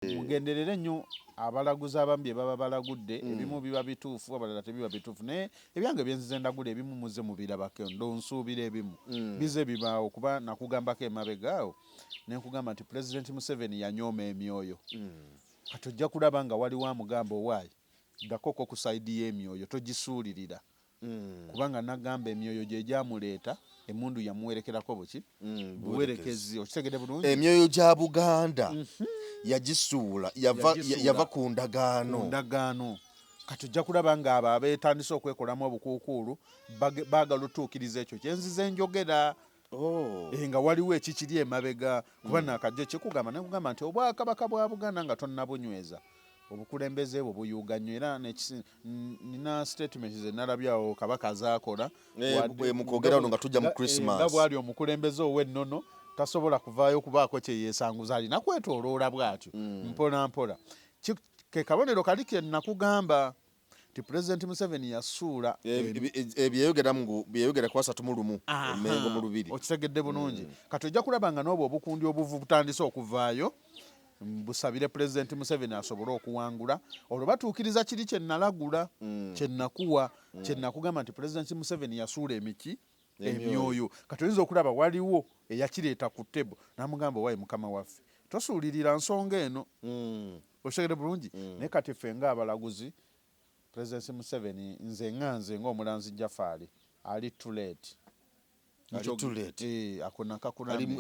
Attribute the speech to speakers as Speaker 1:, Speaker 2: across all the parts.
Speaker 1: mugenderere nnyo abalaguzi abamu bye baba balagudde ebimu biba bituufu abalala tebiba bituufu naye ebyange byenzize ndagula ebimu muze mubirabako ndonsuubira ebimu bize bibaawo kuba nakugambako emabega awo nenkugamba nti Pulezidenti Museveni yanyooma emyoyo kati ojja kulaba nga waliwo amugamba owaayi ddakoko ku sayidi y'emyoyo togisuulirira kubanga nagamba emyoyo gye gyamuleeta emundu yamuwerekerako buki buwerekezi okitegedde bulungi
Speaker 2: emyoyo gya Buganda yagisuula yava ku ndagaano
Speaker 1: kati ojja kulaba nga abo abeetandise okwekolamu obukuukuulu baagala otuukiriza ekyo kyenzize njogera nga waliwo ekikiri emabega kuba nakajja kikugamba nekugamba nti obwakabaka bwa Buganda nga tonnabunyweza obukulembeze bwo buyuuga nnyo era nina statement ze nalabyawo kabaka azaakola
Speaker 2: mukogera nga tujja mu Christmas
Speaker 1: nga bwali omukulembeze ow'ennono tasobola kuvaayo kubaako kye yeesanguza alina kwetooloola bw'atyo mpola mpola ke kabonero kali ke nakugamba nti Pulezidenti Museveni yasuula
Speaker 2: byeyogera ku 31 Mengo mu 2
Speaker 1: okitegedde bulungi kati ojja kulaba nga n'obwo obukundi obuvu butandise okuvaayo busabire Pulezidenti Museveni asobole okuwangula olwo batuukiriza kiri kye nalagula kye nakuwa kye nakugamba nti Pulezidenti Museveni yasuula emyoyo kati oyinza okulaba waliwo eyakireeta ku ttebo namugamba owaayi mukama waffe tosuulirira nsonga eno okitegedde bulungi naye kati ffe ng'abalaguzi Pulezidenti Museveni nze ng'omulanzi Jaffaari ali too late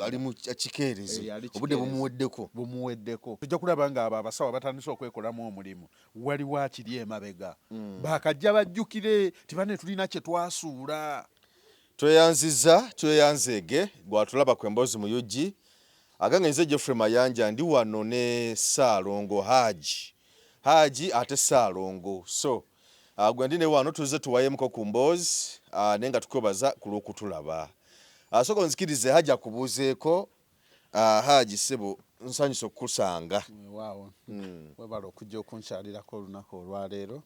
Speaker 2: ali mu kikeerezi obudde
Speaker 1: bumuweddeko tujja kulaba nga abo abasawo batandise okwekolamu omulimu waliwo akiri emabega bakajja bajjukire tibane tulina kye twasuula
Speaker 2: tweyanzeege gwatulaba ku emboozi mu yugi agange nze Geoffrey Mayanja ndi wano ne Ssaalongo Haji ate Ssaalongo so gwe ndi ne wano tuze tuwayemuko ku mboozi naye nga tukwebaza ku lw'okutulaba soko nzikirize Haji akubuuzeeko Haji ssebo nsanyusa okukusanga
Speaker 1: waawo webala okujja okunkyalirako olunaku olwaleero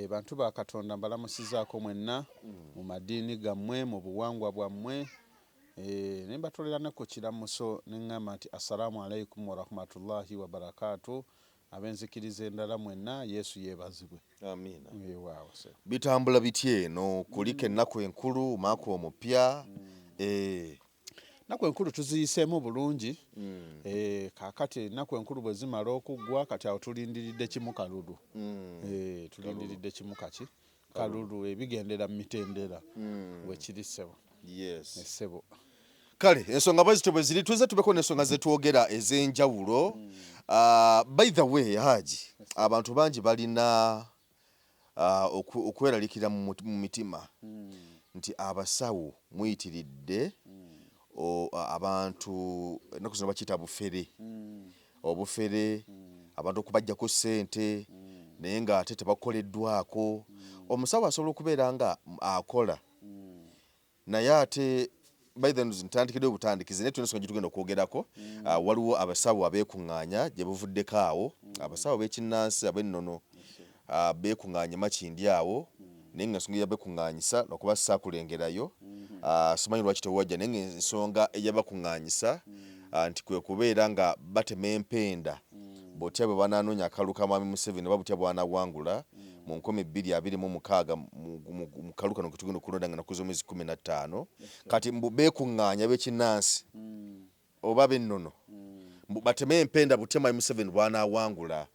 Speaker 1: bantu ba Katonda mbalamusizaako mwenna mu madiini gammwe mu buwangwa bwammwe ne mbatolera ne ku kiramuso ne ŋŋamba nti assalamu alaikum warahmatullahi wabarakatu abenzikiriza endala mwenna Yesu yeebazibwe
Speaker 2: amiina
Speaker 1: waawo
Speaker 2: bitambula bitya eno kuliko ennaku enkulu maako omupya
Speaker 1: ennaku enkulu tuziyiseemu bulungi kaakati ennaku enkulu bwe zimala okuggwa kati awo tulindiridde kimu kalulu tulindiridde kimu kalulu ebigendera mu mitendera wekiri ssebo essebo
Speaker 2: kale ensonga bwezityo bwe ziri tuze tubeko n'ensonga zetwogera ez'enjawulo by the way Haji abantu bangi balina okweraliikira mu mitima nti abasawo muyitiridde abantu ennaku zino bakiyita obufere abantu okubajjako ssente naye ng'ate tebakoleddwako omusawo asobola okubeera nga akola naye ate by the ntandikidde obutandikizi naye tulina ensonga gye tugenda okwogerako waliwo abasawo abeekuŋŋaanya gye buvuddeko awo abasawo b'ekinnansi ab'ennono beekuŋŋaanya makindi awo naye nga ensonga eyabeekuŋŋaanyisa lwakuba saakulengerayo simanyi lwaki tewajja naye nga ensonga eyabakuŋŋaanyisa nti kwe kubeera nga batema empenda botya bwe banaanoonya akalulu ka Mwami Museveni oba butya bw'anaawangula mu 2026 mu kalulu kano ke tugenda okulonda nga naku z'omwezi 15 kati mbu beekuŋŋaanya b'ekinnansi oba b'ennono bateme empenda butya Mwami Museveni bw'anaawangula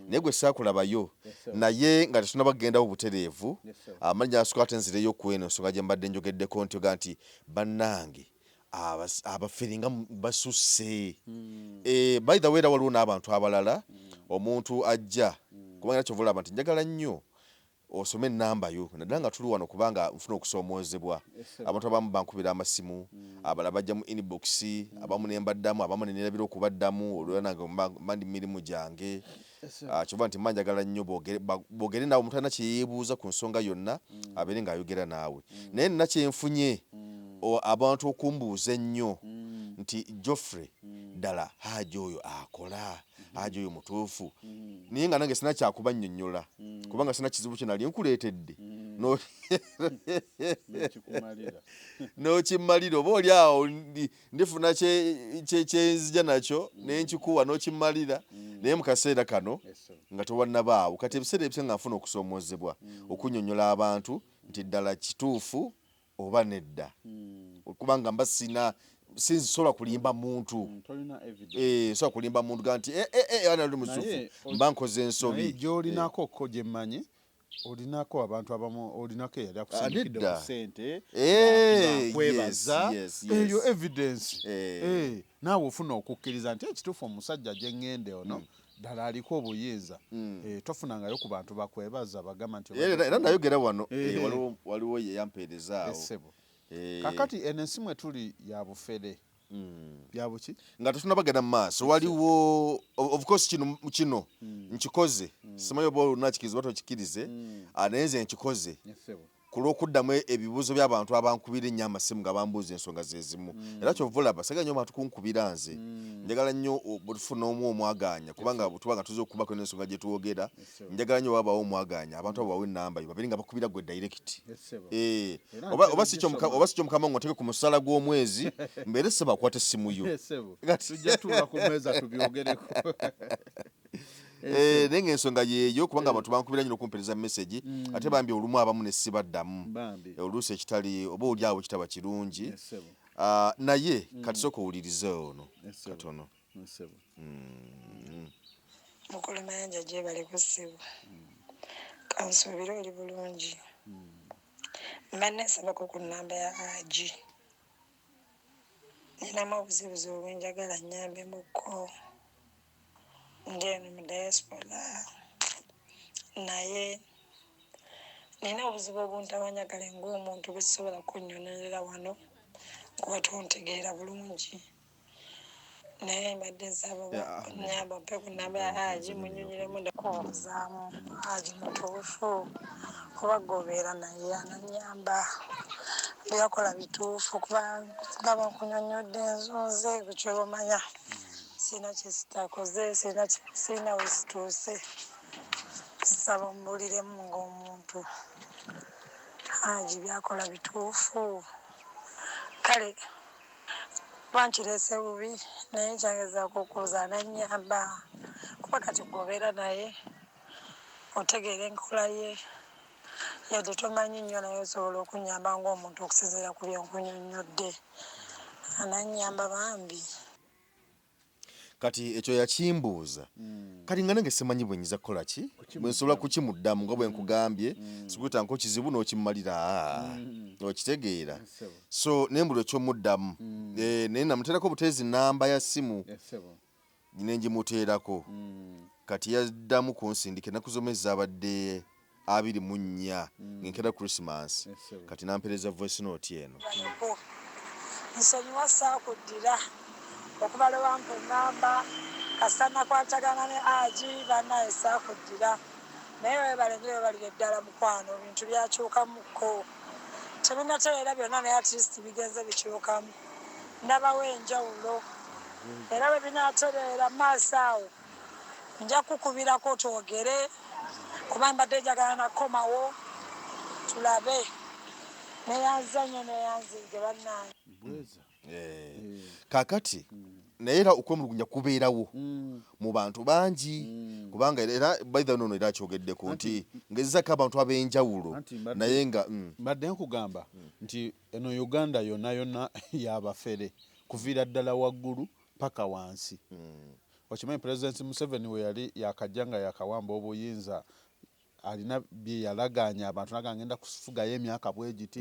Speaker 2: naye gwe saakulabayo naye nga tetunaba kugendawo butereevu amannya asooka ate nzireyo ku eno ensonga gye mbadde njogeddeko ntyoga nti bannange abafere nga basusse by the way era waliwo n'abantu abalala omuntu ajja kubanga kyova olaba nti njagala nnyo osome ennamba yo naddala nga tuli wano kubanga nfuna okusoomoozebwa abantu abamu bankubira amasimu abalala bajja mu inbox abamu ne mbaddamu abamu ne neerabira okubaddamu olwera nange mba ndi mirimu gyange kyova nti mba njagala nnyo boogere naawe omuntu alina kyeyeebuuza ku nsonga yonna abeere ng'ayogera naawe naye nina kyenfunye abantu okumbuuza ennyo nti Geoffrey ddala Haji oyo akola Haji oyo mutuufu naye nga nange sina kyakubannyonnyola kubanga sina kizibu kye nali nkuleetedde n'okimalira oba oli awo ndifuna kyenzija nakyo nenkikuwa n'okimalira naye mu kaseera kano nga tewannabaawo kati ebiseera ebisa nga nfuna okusoomoozebwa okunnyonnyola abantu nti ddala kituufu oba nedda kubanga mba sinsobola kulimba muntu nsobola kulimba muntu ga nti ana oli musufu mba nkoze ensobi
Speaker 1: gy'olinako ko gye mmanyi olinako abantu abamu olinako eyali akusindikidde ku ssente kwebaza eyo evidence naawe ofuna okukkiriza nti ekituufu omusajja gye ŋŋende ono ddala aliko obuyinza tofunangayo ku bantu bakwebaza bagamba nti
Speaker 2: era nayogera wano waliwo yeyampeerezaawo
Speaker 1: kakati eno ensi mwe tuli ya bufere byabuki
Speaker 2: nga tetunabagenda mu maaso waliwo of course kino nkikoze simanyi oba olunakikiriza oba tokikirize naye nze nkikoze ku lw'okuddamu ebibuuzo by'abantu abankubira ennyo amasimu nga bambuuza ensonga ze zimu era kyova olaba saga nnyo abantu kunkubira nze njagala nnyo bwetufuna omu omwaganya kubanga bwetubanga tuza okukubako n'ensonga gye tuwogera njagala nnyo wabawo omwaganya abantu abo bawe ennamba yo babiri nga bakubira gwe direct oba si kyo mukama ngo oteke ku musala gw'omwezi mbeere se bakwata essimu yo
Speaker 1: tujja tuba ku meeza tubyogereko
Speaker 2: naye ng'ensonga yeeyo kubanga abantu bankubira nnyo okumpereza message ate bambi olumu abamu ne sibaddamu oluusi ekitali oba oli awo kitaba kirungi naye kati sooka owulirize ono katono
Speaker 3: mukulu mayanja gye bali ku ssibu kansuubire oli bulungi mba neesabako ku nnamba ya agi ninamu obuzibuzibu bwenjagala nnyambemukko ndi eno mu diaspora naye nina obuzibu obuntamanya kale ng'omuntu bwekisobola kunnyonolera wano kuba tontegeera bulungi naye mbadde nsaba nyamba mpe ku nnamba ya agi munnyonyeremu ndakubuzaamu agi mutuufu kuba gobeera naye ananyamba byakola bituufu kuba nga bankunyonyodde enzunze kukyobamanya sina kyesitakoze sina wesituuse saba mbuliremu ng'omuntu agi byakola bituufu kale bankirese bubi naye kyagezaako okuza ananyamba kuba kati gobeera naye otegeera enkola ye yadde tomanyi nnyo naye osobola okunyamba ng'omuntu okusinziira ku byenkunyonnyodde ananyamba bambi
Speaker 2: kati ekyo yakimbuuza kati nga nange simanyi bwe nyiza kukola ki bwe nsobola kukimuddamu nga bwe nkugambye sikuta nko kizibu n'okimalira okitegeera so nembula ekyomuddamu naye namuteerako buteezi namba ya simu nengimuteerako kati yaddamu kunsindika ennaku zomwe zabadde 24 ngenkera Christmas kati nampeereza voice note eno
Speaker 3: nsonyiwa saakuddira okuba lwe wampa ennamba kasita nakwatagana ne agi bannaye saakuddira naye webalengere webalire ddala mukwano ebintu byakyukamukko tebinatereera byonna naye atleast bigenze bikyukamu ndabawo enjawulo era bwe binatereera maaso awo nja kukubirako twogere kuba mbadde njagala nakomawo tulabe neyanzanyo neyanziige bannaye
Speaker 2: kakati naye era okwemulugunya kubeerawo mu bantu bangi kubanga era by the way ono era akyogeddeko nti ngezizako abantu ab'enjawulo naye nga
Speaker 1: mbadde nkugamba nti eno Uganda yonna yonna yabafere kuviira ddala waggulu paka wansi okimanyi President Museveni we yali yakajja nga yakawamba obuyinza alina bye yalaganya abantu naga ngenda kufugayo emyaka bwe giti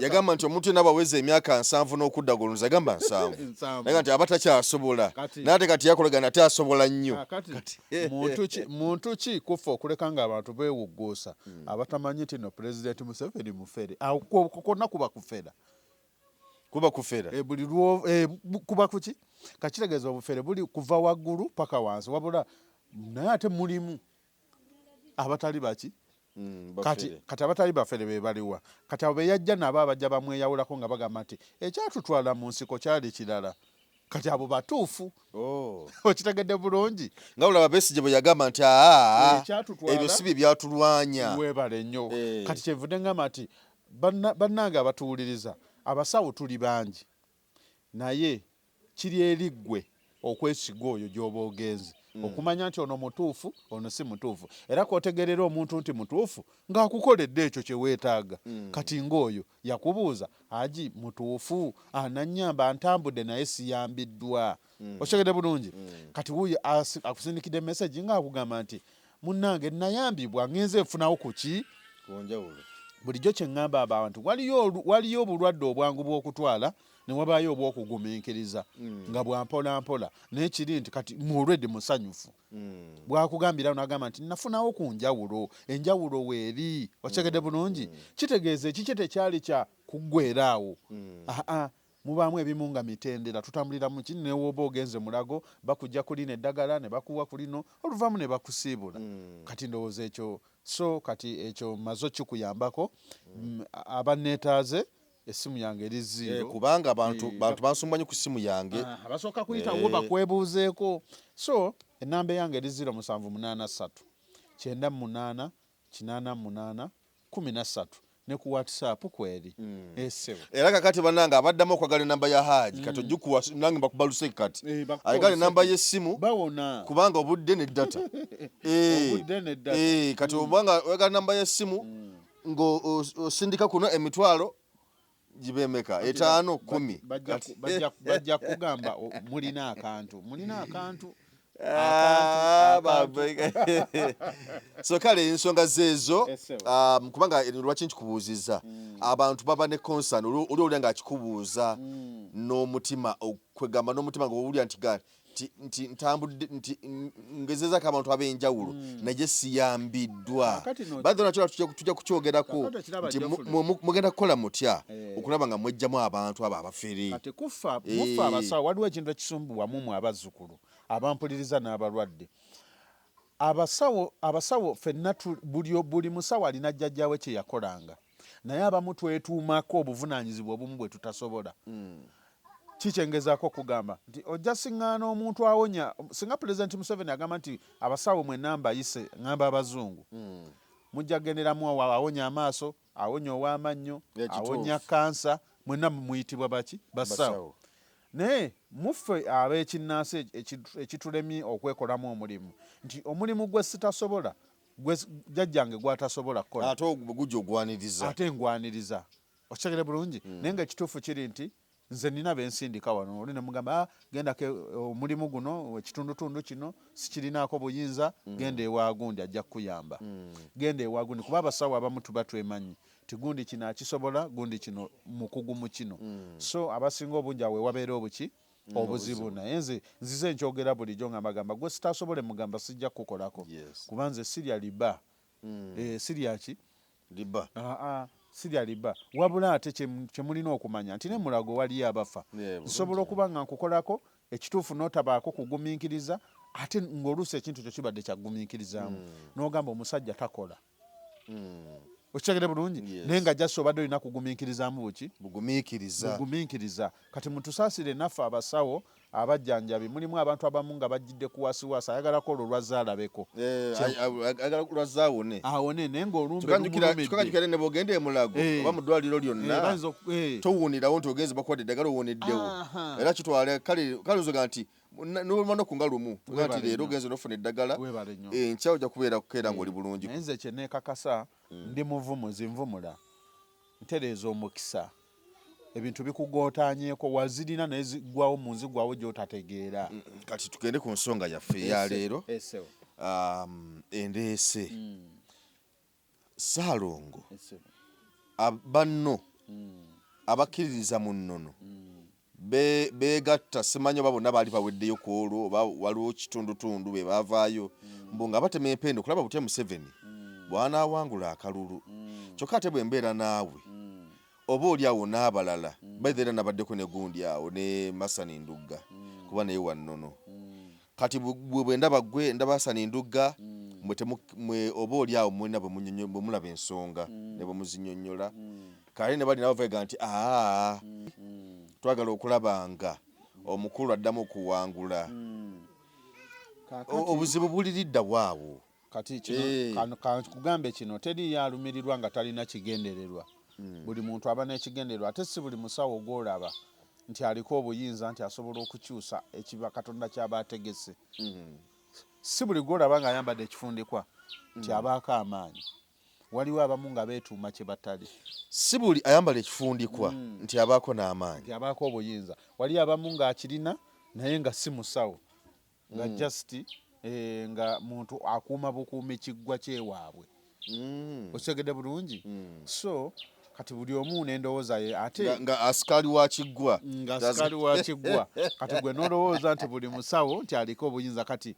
Speaker 2: yagamba nti omuntu n'abaweza emyaka 7 n'okudda goloza yagamba 7 naye nti abatakyasobola n'ate kati yakolagana ate asobola nnyo
Speaker 1: muntu ki kufa okuleka nga abantu beewuggoosa abatamanyi nti no President Museveni mufere konna kuba kufera buli kuba kuki kakitegeeza obufere buli kuva waggulu paka wansi wabula naye ate mulimu abatali baki kati abatali bafere be baliwa kati abo beyajja nabo abajja bamweyawulako nga bagamba nti ekyatutwala mu nsiko kyali kirala kati abo batuufu
Speaker 2: Oh.
Speaker 1: okitegedde bulungi
Speaker 2: nga olaba Besigye bwe yagamba nti
Speaker 1: Ekyatutwala-
Speaker 2: ebyo si bye byatulwanya.
Speaker 1: weebale nnyo
Speaker 2: Eh.
Speaker 1: kati kyenvudde ngamba nti bannange abatuwuliriza abasawo tuli bangi naye kiri eri ggwe okwesiga oyo gy'oba ogenzi okumanya nti ono mutuufu ono si mutuufu era kwotegerera omuntu nti mutuufu ng'akukoledde ekyo kye weetaaga kati ng'oyo yakubuuza aji mutuufu ananyamba ntambudde naye siyambiddwa okitegedde bulungi kati wuyo akusindikidde message ng'akugamba nti munnange nayambibwa ngenze nfunawo ku ki
Speaker 2: Kunjawulo.
Speaker 1: bulijjo kye ŋŋamba abantu waliyo obulwadde obwangu bw'okutwala ne wabaayo obw'okugumiikiriza nga bwampolampola naye kiri nti kati mulwedde musanyufu bwakugambira n'agamba nti nafunawo ku njawulo enjawulo weeri okitegedde bulungi kitegeeza ekikye tekyali kya kuggweeraawo mubaamu ebimu nga mitendera tutambulira mu kini newoba ogenze mulago bakujja kulina eddagala ne bakuwa ku lino oluvaamu ne bakusiibula kati ndowooza ekyo so kati ekyo mazo kikuyambako abanneetaaze essimu yange eri zero
Speaker 2: kubanga abantu bansumba nnyo ku ssimu yange.
Speaker 1: abasooka kuyitawo bakwebuuzeeko so ennamba eyange eri 0783 98 88 13 ne ku whatsapp kweri esebo
Speaker 2: Era kakati bannange abaddamu okwagala enamba ya Haaji kati ojjukuwa nange bakubaluse kati ayagala enamba y'essimu
Speaker 1: bawona
Speaker 2: kubanga obudde ne data.
Speaker 1: Obudde ne data.
Speaker 2: Kati obanga oyagala enamba y'essimu ng'osindika kuno emitwalo gibemeka 5 10
Speaker 1: bajja kugamba mulina akantu
Speaker 2: so kale ensonga zeezo
Speaker 1: Essewa.
Speaker 2: kubanga lwaki nkikubuuzizza abantu baba ne concern oli olya ng'akikubuuza n'omutima okwegamba n'omutima ng'owulira nti ntambudde nti ngezezaako abantu ab'enjawulo naye siyambiddwa
Speaker 1: Kakati no-
Speaker 2: badde nakyo tujja kukyogerako
Speaker 1: Kakati kiraba
Speaker 2: nti
Speaker 1: definitely.
Speaker 2: mugenda kukola mutya okulaba nga mwejjamu abantu abo abafere.
Speaker 1: kati mufa abasawo waliwo ekintu ekisumbuwamu abazzukulu abampuliriza n'abalwadde abasawo ffenna buli musawo alina jjajjaawe kye yakolanga naye abamu twetuumako obuvunaanyizibwa obumu bwe tutasobola kikyengezaako okugamba nti ojja siŋŋaana omuntu awonya singa pulezidenti Museveni agamba nti abasawo mwenna mbayise ŋŋamba abazungu mujja kugenderamu awonya amaaso awonya ow'amannyo awonya kansa mwenna muyitibwa baki basawo naye muffe ab'ekinnansi ekitulemye okwekolamu omulimu nti omulimu gwe sitasobola jjajjange gwatasobola kukola
Speaker 2: ate gujja ogwaniriza
Speaker 1: ate ngwaniriza okitegere bulungi naye nga ekituufu kiri nti nze nina bensindika wano oli nemugamba gendako omulimu guno ekitundutundu kino sikirinaako buyinza genda ewagundi ajja kukuyamba genda ewagundi kuba abasawo abamu tuba twemanyi ti gundi kino akisobola gundi kino mukugu mu kino so abasinga obungi awe wabeera obuki obuzibu naye nzize nkyogera bulijjo nga mbagamba gwe sitasobole mugamba sijja kukolako kuba nze sirya liba sirya ki
Speaker 2: liba
Speaker 1: sirya liba wabula ate kyemulina okumanya nti ne mulago waliyo abafa nsobola okuba nga nkukolako ekituufu n'otabaako kugumiikiriza ate ng'oluusi ekintu kyo kibadde kyagumiikirizaamu n'ogamba omusajja takola okitegere bulungi naye nga jjasi obadde olina kugumiikirizaamu buki bugumiikiriza kati mutusaasire naffe abasawo abajjanjabi mulimu abantu abamu nga bajjidde kuwasiwasi ayagalako olwo lwazaalabeko awone naye
Speaker 2: ng'olumbetukajukira ne bwogenda emulago oba mu ddwaliro lyonna towuunirawo nti ogenze bakuwadde eddagala owoneddewo era kitwale kale ozoga nti noluma nokunga lumu nti leero ogenze nofuna eddagala nkya ojja kubeera kukeera ng'oli bulungi
Speaker 1: naye nze kyenneekakasa ndi muvumuzi nvumula ntereeza omukisa ebintu bikugootaanyeeko wazirina naye ziggwawo mu nzigwawo gy'otategeera
Speaker 2: kati tugende ku nsonga yaffe eya leero endeese Ssaalongo banno abakkiririza mu nnono beegatta simanyi oba bonna baali baweddeyo ku olwo oba waliwo kitundutundu be baavaayo mbu nga batema empenda okulaba butya Museveni bw'anaawangula akalulu kyokka ate bwe mbeera naawe oba oli awo n'abalala baitha era nabaddeko ne gundi awo ne Masani Ndugga kuba naye wannono kati bwe ndaba ggwe ndaba Masani Ndugga mwe oba oli awo mwena bwe mulaba ensonga ne bwe muzinnyonnyola kale ne bali nabo vega nti twagala okulaba nga omukulu addamu okuwangula
Speaker 1: Kaakati-
Speaker 2: obuzibu buliridda waawo
Speaker 1: kati kino kugambe kino teri yalumirirwa nga talina kigendererwa buli muntu aba n'ekigendererwa ate si buli musawo gw'olaba nti aliko obuyinza nti asobola okukyusa ekiba katonda kyaba ategese si buli gw'olaba ng'ayambadde ekifundikwa nti abaako amaanyi waliwo abamu nga beetuuma kye batali
Speaker 2: si buli ayambala ekifundikwa nti abaako n'amaanyi
Speaker 1: nti abaako obuyinza waliyo abamu ng'akirina naye nga si musawo nga just nga muntu akuuma bukuumi kiggwa kyewaabwe okitegedde bulungi so kati buli omu n'endowooza ye ate
Speaker 2: nga asikaali wa kiggwa
Speaker 1: nga sikali wa kiggwa kati gwe n'olowooza nti buli musawo nti aliko obuyinza kati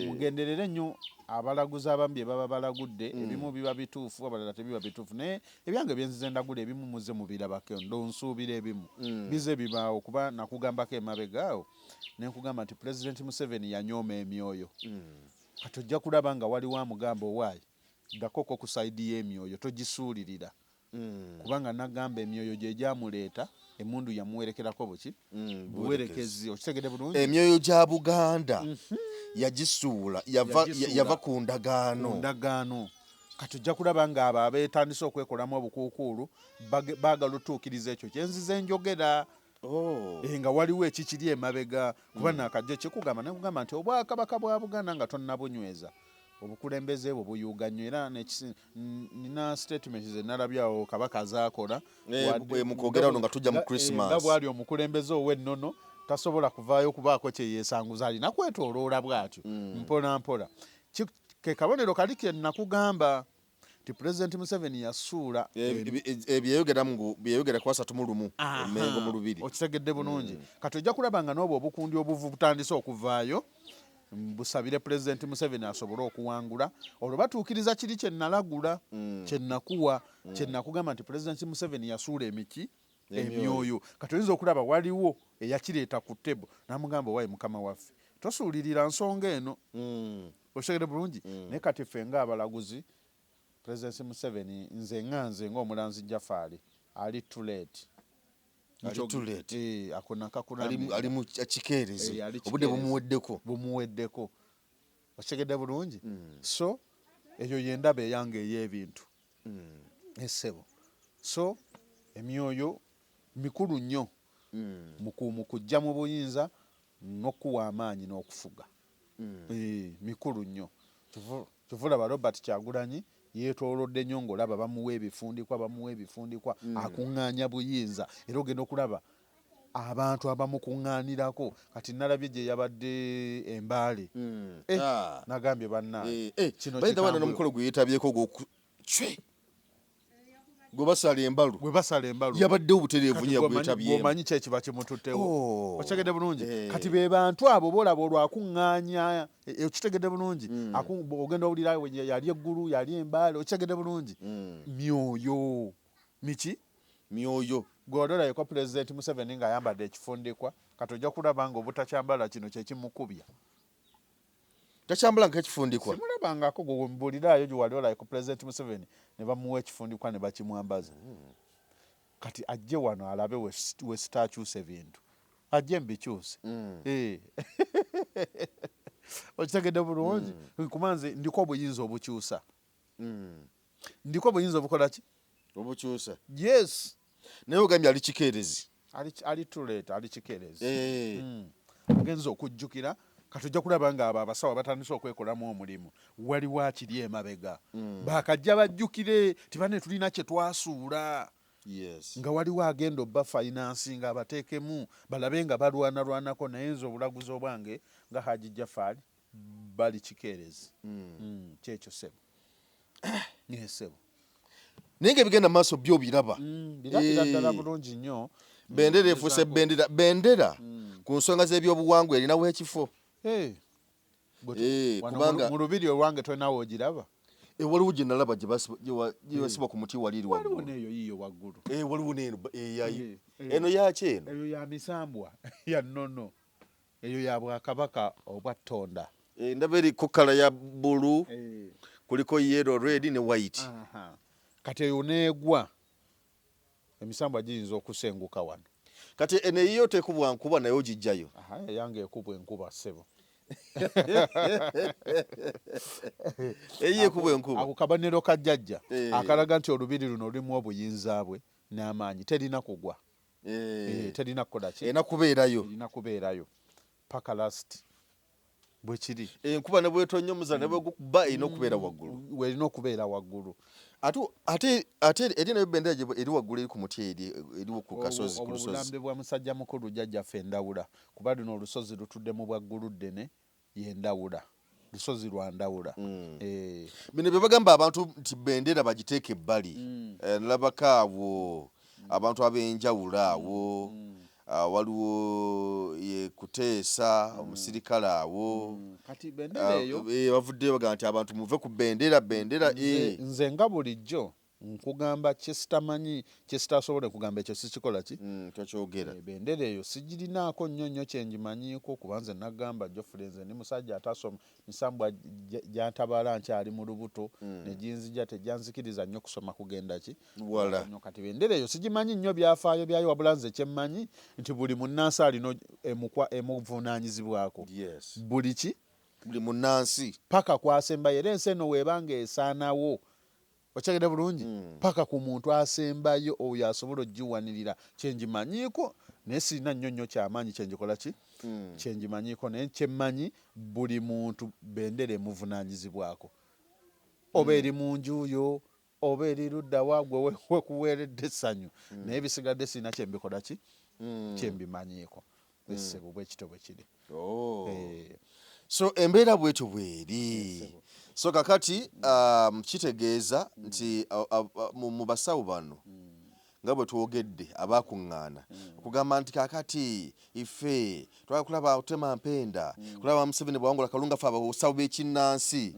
Speaker 1: mugenderere nnyo abalaguzi abamu bye baba balagudde ebimu biba bituufu abalala tebiba bituufu naye ebyange byenzize ndagula ebimu muze mubirabako ndonsuubira ebimu bize bibaawo kuba nakugambako emabegaawo nenkugamba nti Pulezidenti Museveni yanyooma emyoyo kati ojja kulaba nga waliwo amugamba owaayi ddakoko ku sayidi y'emyoyo togisuulirira kubanga nagamba emyoyo gye gyamuleeta emundu yamuwerekerako buki buwerekezi okitegedde bulungi
Speaker 2: emyoyo gya Buganda yagisuula yava ku ndagaano
Speaker 1: kati ojja kulaba nga abo abeetandise okwekolamu obukuukuulu baagala otuukiriza ekyo kyenzize njogera nga waliwo ekikiri emabega kuba nakajja kikugamba nekugamba nti obwakabaka bwa Buganda nga tonnabunyweza obukulembeze bwo buyuuga nnyo era nina statement ze nalabyawo kabaka azaakola
Speaker 2: mukwogera wano nga tujja mu Christmas
Speaker 1: nga bwali omukulembeze ow'ennono tasobola kuvaayo okubaako kye yeesanguza alina kwetooloola bw'atyo mpola mpola ke kabonero kali ke nakugamba nti Pulezidenti Museveni yasuula byeyogera ku 31 Mengo mu 2 okitegedde bulungi kati ojja kulaba nga n'obwo obukundi obuvu butandise okuvaayo busabire Pulezidenti Museveni asobole okuwangula olwo batuukiriza kiri kye nalagula kye nakuwa kye nakugamba nti Pulezidenti Museveni yasuula emyoyo kati oyinza okulaba waliwo eyakireeta ku ttebo n'amugamba owaayi mukama waffe tosuulirira nsonga eno okitegedde bulungi naye kati ffe ng'abalaguzi Pulezidenti Museveni nze ng'omulanzi Jaffaali ali too late ako nakakulamira
Speaker 2: ali mu kikeerezi obudde
Speaker 1: bumuweddeko okitegedde bulungi so eyo yendaba eyange ey'ebintu essebo so emyoyo mikulu nnyo mu kujja mu buyinza n'okuwa amaanyi n'okufuga mikulu nnyo kivulaba Robert Kyagulanyi yeetoolodde nnyo ng'olaba bamuwa ebifundikwa akuŋŋaanya buyinza era ogenda okulaba abantu abamukuŋŋaanirako kati nalabye gye yabadde Embaale nagambye bannange kino
Speaker 2: bayidawana n'omukolo gwe yeetabyeko gwe basala embalu yabaddewo butereevu nnyo yagwetabyemu
Speaker 1: omanyi kyekiba kimututtewo okitegedde bulungi kati be bantu abo boolaba olwakuŋŋaanya okitegedde bulungi ogenda owulira yali eggulu yali Embaale okitegedde bulungi myoyo miki
Speaker 2: myoyo
Speaker 1: gw'odolabeko Pulezidenti Museveni ng'ayambadde ekifundikwa kati ojja kulaba nga obutakyambala kino kyekimukubya
Speaker 2: takyambala nk'ekifundikwa
Speaker 1: simulabangako gwe mbuuliraayo gye wali olabeko Pulezidenti Museveni ne bamuwa ekifundikwa ne bakimwambaza kati ajje wano alabe we sitaakyusa ebintu ajje mbikyuse okitegedde bulungi kuba nze ndiko obuyinza obukyusa ndiko obuyinza obukola ki
Speaker 2: obukyusa
Speaker 1: yes
Speaker 2: naye ogambye ali kikeerezi
Speaker 1: ali tuleta ali kikeerezi ogenza okujjukira kati ojja kulaba nga abo abasawo batandise okwekolamu omulimu waliwo akiri emabega bakajja bajjukire tibane tulina kye twasuula nga waliwo agenda obba finance nga abateekemu balabe nga balwanalwanako naye nze obulaguzi obwange nga Haji Jaffaali bali kikeerezi kyekyo sebo sebo
Speaker 2: naye ng'ebigenda mu maaso byo biraba
Speaker 1: birabira ddala bulungi nnyo
Speaker 2: bendera efuuse bendera ku nsonga z'ebyobuwangwa erinawo ekifo
Speaker 1: kubanga mu lubiri olwange tolinawo ogiraba
Speaker 2: waliwo gye nalaba gye basiba ku muti wali eri
Speaker 1: waliwo neeyo yiyo waggulu
Speaker 2: waliwo neeno eno yaki eno
Speaker 1: eyo ya misambwa ya nnono eyo ya bwakabaka obwa Ttonda
Speaker 2: ndaba eriko kala ya bbulu kuliko yellow red ne white
Speaker 1: kati eyo neegwa emisambwa giyinza okusenguka wano
Speaker 2: kati eneyiyo tekubwa nkuba naye ogijjayo
Speaker 1: yange ekubwa enkuba ssebo
Speaker 2: eyiye ekubwa enkuba
Speaker 1: ako kabaniro ka jjajja akalaga nti olubiri luno lulimu obuyinza bwe n'amaanyi terina kugwa terina kukola ki
Speaker 2: erina kubeerayo
Speaker 1: erina kubeerayo paka last bwe kiri
Speaker 2: enkuba ne bwetonyomuza ne bwegukuba erina okubeera waggulu
Speaker 1: werina okubeera waggulu
Speaker 2: ate eri nayo bendera eri waggulu eri ku muti eri ku kasozi ku lusozi
Speaker 1: obulambe bwa musajja mukulu jjajjaffe endawula kuba luno olusozi lutudde mu bwaggulu ddene yendawula lusozi lwa ndawula
Speaker 2: bino bye bagamba abantu nti bendera bagiteeka ebbali nalabako abo abantu ab'enjawulo awo waliwo ye kuteesa omusirikale awo
Speaker 1: kati bendera eyo
Speaker 2: bavuddeyo bagamba nti abantu muve ku bendera
Speaker 1: nze nga bulijjo nkugamba kyesitamanyi kyesitasobole kugamba ekyo sikikola ki
Speaker 2: tokyogera
Speaker 1: bendera eyo sigirinaako nnyo kyengimanyiiko kuba nze nagamba Geoffrey nze ndi musajja atasoma misambwa gyantabala nkyali mu lubuto neginzija tejyanzikiriza nnyo kusoma kugenda ki
Speaker 2: wala
Speaker 1: kati bendera eyo sigimanyi nnyo byafaayo byayo wabula nze kyemmanyi nti buli munnansi alina emuvunaanyizibwako buli ki
Speaker 2: buli munnansi
Speaker 1: paka kwasembayo era ensi eno weebanga esaanawo okyagenda bulungi paka ku muntu asembayo oyo asobola ogiwanirira kyengimanyiiko naye sirina nnyo kyamaanyi kyengikola ki kyengimanyiiko naye kyemmanyi buli muntu bendera emuvunaanyizibwako oba eri mu njuyo oba eri luddawa gwe wekuweeredde essanyu naye bisigadde sirina kyembikola ki kyembimanyiiko essebo bwekito bwe kiri
Speaker 2: so embeera bwetyo bweri so kakati kitegeeza nti mu basawo bano nga bwe twogedde abakuŋŋaana okugamba nti kakati ife twala kulaba Otema Mpenda kulaba Museveni bwawangula Kalunga fe abasawo b'ekinnansi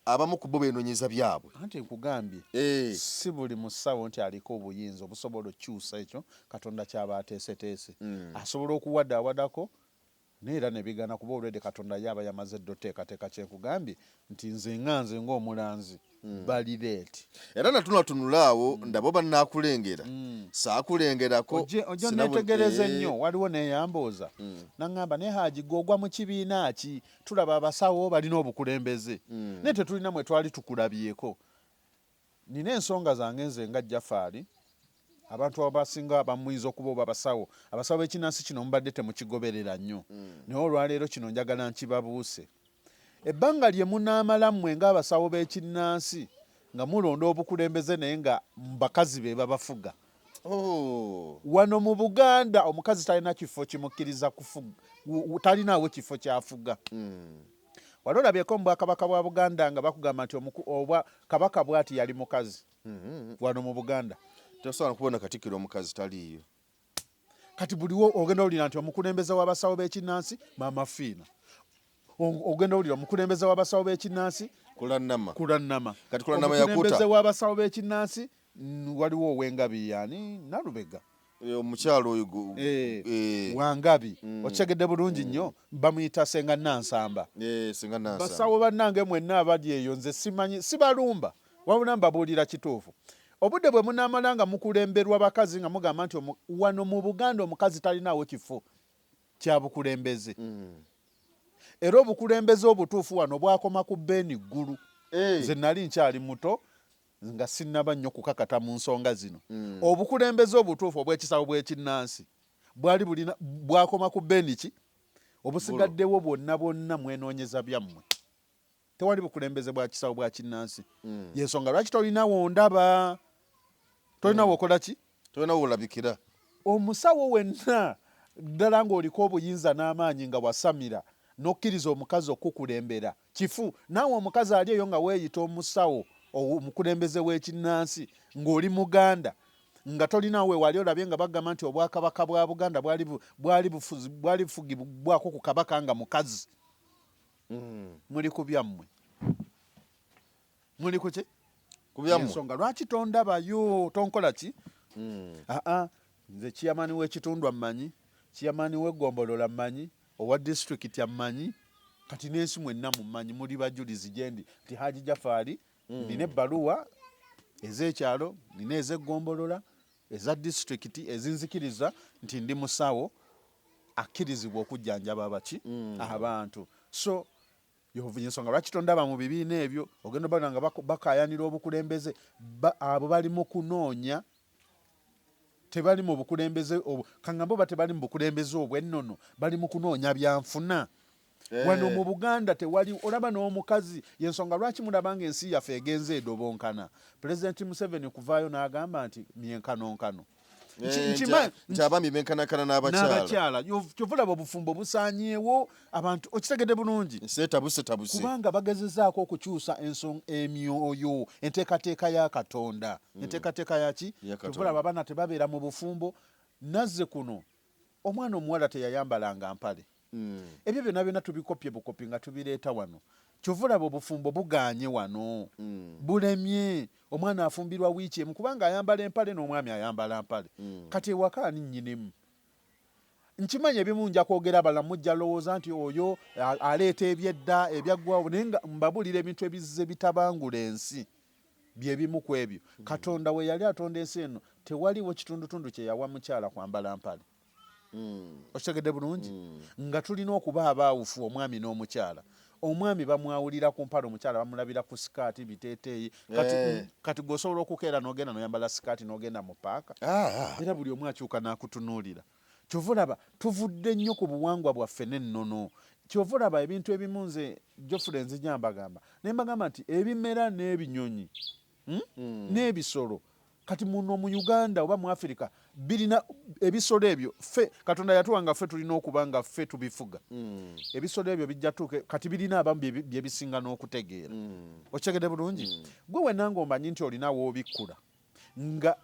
Speaker 2: abamu ku bo beenoonyeza byabwe
Speaker 1: anti nkugambye si buli musawo nti aliko obuyinza obusobola okukyusa ekyo Katonda kyaba ateeseteese asobola okuwaddawadako neera ne bigana kuba olwedde Katonda yaba yamaze ddo teekateeka kyenkugambye nti nze ng'omulanzi bali leeti
Speaker 2: era natunatunulaawo ndabo bannaakulengera saakulengerako
Speaker 1: ojja neetegereza ennyo waliwo neeyambooza naŋŋamba naye Haaji gw'ogwa mu kibiina ki tulaba abasawo balina obukulembeze naye tetulina mwe twali tukulabyeko nina ensonga zange nze nga Jaffaari abantu abasinga bamuyinza okuba oba abasawo b'ekinnansi kino mubadde temukigoberera nnyo naye olwaleero kino njagala nkibabuuse ebbanga lye munaamala mmwe ng'abasawo b'ekinnansi nga mulonda obukulembeze naye nga bakazi be babafuga wano mu Buganda omukazi talina kifo kimukkiriza kufuga talinaawo kifo kyafuga wali olabyeko mu Bwakabaka bwa Buganda nga bakugamba nti oba kabaka bw'ati yali mukazi wano mu Buganda
Speaker 2: tosobola kubona Katikkiro omukazi taliiyo
Speaker 1: kati buliwo ogenda olira nti omukulembeze w'abasawo b'ekinnansi Maama Fiina ogenda olira omukulembeze w'abasawo b'ekinnansi Kulannama
Speaker 2: kati Kulannama yakuta
Speaker 1: omukulembeze w'abasawo b'ekinnansi waliwo Owengabi yani Nalubega
Speaker 2: omukyalo oyo
Speaker 1: Wangabi okitegedde bulungi nnyo bamuyita Senga Nansamba basawo bannange mwenna abali eyo nze simanyi sibalumba wabula mbabuulira kituufu obudde bwe munaamala nga mukulemberwa bakazi nga mugamba nti wano mu Buganda omukazi talinaawo kifo kya bukulembeze era obukulembeze obutuufu wano bwakoma ku Beeni ggulu nze nali nkyali muto nga sinnaba nnyo kukakata mu nsonga zino obukulembeze obutuufu obw'ekisawo bw'ekinnansi bwakoma ku Beeni ki obusigaddewo bwonna mwenoonyeza byammwe tewali bukulembeze bwa kisawo bwa kinnansi yensonga lwaki tolinawo ndaba tolinawo okola ki
Speaker 2: tolinawo olabikira
Speaker 1: omusawo wenna ddala ng'oliko obuyinza n'amaanyi nga wasamira n'okkiriza omukazi okukulembera kifu naawe omukazi ali eyo nga weeyita omusawo omukulembeze w'ekinnansi ng'oli Muganda nga tolinaawe wali olabye nga bagamba nti Obwakabaka bwa Buganda bwali bufugibwako ku kabaka nga mukazi muli ku byammwe muli ku ki ensonga lwaki tondabayo tonkola ki nze kiyamani w'ekitundu ammanyi kiyamani w'eggombolola mmanyi owa disitulikiti ammanyi kati n'ensi mwenna mummanyi muli bajulizi gyendi nti Haaji Jaffaari nina ebbaluwa ez'ekyalo nina ez'eggombolola eza disitulikiti ezinzikiriza nti ndi musawo akkirizibwa okujjanjaba abaki abantu. So ensonga lwaki tondaba mu bibiina ebyo ogenda obala nga bakayanira obukulembeze abo bali mu kunoonya tebali mu bukulembeze kaŋŋambo batebali mu bukulembeze obwennono bali mu kunoonya byanfuna. Wano mu Buganda tewali olaba n'omukazi yensonga lwaki mulaba nga ensi yaffe egenze edobonkana. Pulezidenti Museveni kuvaayo n'agamba nti myenkanonkano
Speaker 2: nti abaami benkanakana n'abakyala
Speaker 1: kyovulaba obufumbo busaanyeewo abantu okitegedde bulungi
Speaker 2: seetabuse
Speaker 1: kubanga bagezezaako okukyusa emyoyo enteekateeka ya Katonda enteekateeka yaki kyovulaba abaana tebabeera mu bufumbo. Nazze kuno omwana omuwala teyayambalanga mpale. Ebyo byonna byonna tubikopye bukopi nga tubireeta wano. Kyovulaba obufumbo bugaanye wano bulemye. Omwana afumbirwa wiiki emu kubanga ayambala empale n'omwami ayambala mpale. Kati ewaka ani nnyinimu. Nkimanya ebimu nja kwogera abala mujja lowooza nti oyo aleeta ebyedda ebyaggwawo naye nga mbabulira ebintu ebizze bitabangula ensi bye bimu ku ebyo. Katonda we yali atonda ensi eno tewaliwo kitundutundu kye yawa mukyala kwambala mpale. Okitegedde bulungi nga tulina okuba abaawufu omwami n'omukyala. Omwami bamwawulira ku mpale, omukyala bamulabira ku sikaati biteeteeyi. Kati gweosobola okukeera n'ogenda n'oyambala sikaati n'ogenda mu paaka era buli omu akyuka n'akutunuulira. Kyovulaba tuvudde nnyo ku buwangwa bwaffe n'ennono. Kyovulaba ebintu ebimu nze Geoffrey nzija mbagamba naye mbagamba nti ebimera n'ebinyonyi n'ebisolo kati muno mu Uganda oba mu Africa birina ebisolo ebyo ffe Katonda yatuwanga ffe tulina okuba nga ffe tubifuga. Ebisolo ebyo bijja tuuke kati birina abamu bye bisinga n'okutegeera. Okitegedde bulungi gwe wenanga omanyi nti olina w'obikkula nga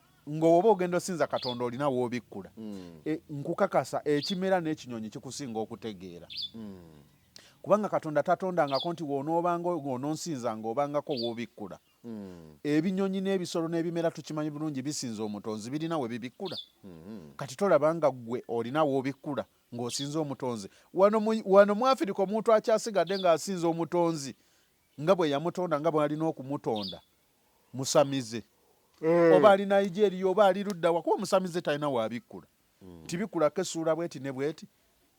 Speaker 1: oba ogenda osinza Katonda olina w'obikkula nkukakasa ekimera n'ekinyonyi kikusinga okutegeera. Kubanga Katonda tatondangako nti woonoobanga woononsinzanga obangako w'obikkula. Ebinyonyi n'ebisolo n'ebimera tukimanyi bulungi bisinza omutonzi birina we bibikkula. Kati tolaba nga ggwe olina w'obikkula ng'osinza omutonzi. Wano mu Afirika omuntu akyasigadde ng'asinza omutonzi nga bwe yamutonda nga bwe alina okumutonda musamize. Oba ali Nigeria oba ali luddawa kuba musamize talina w'abikkula. Tibikkulako essuula bweti ne bweti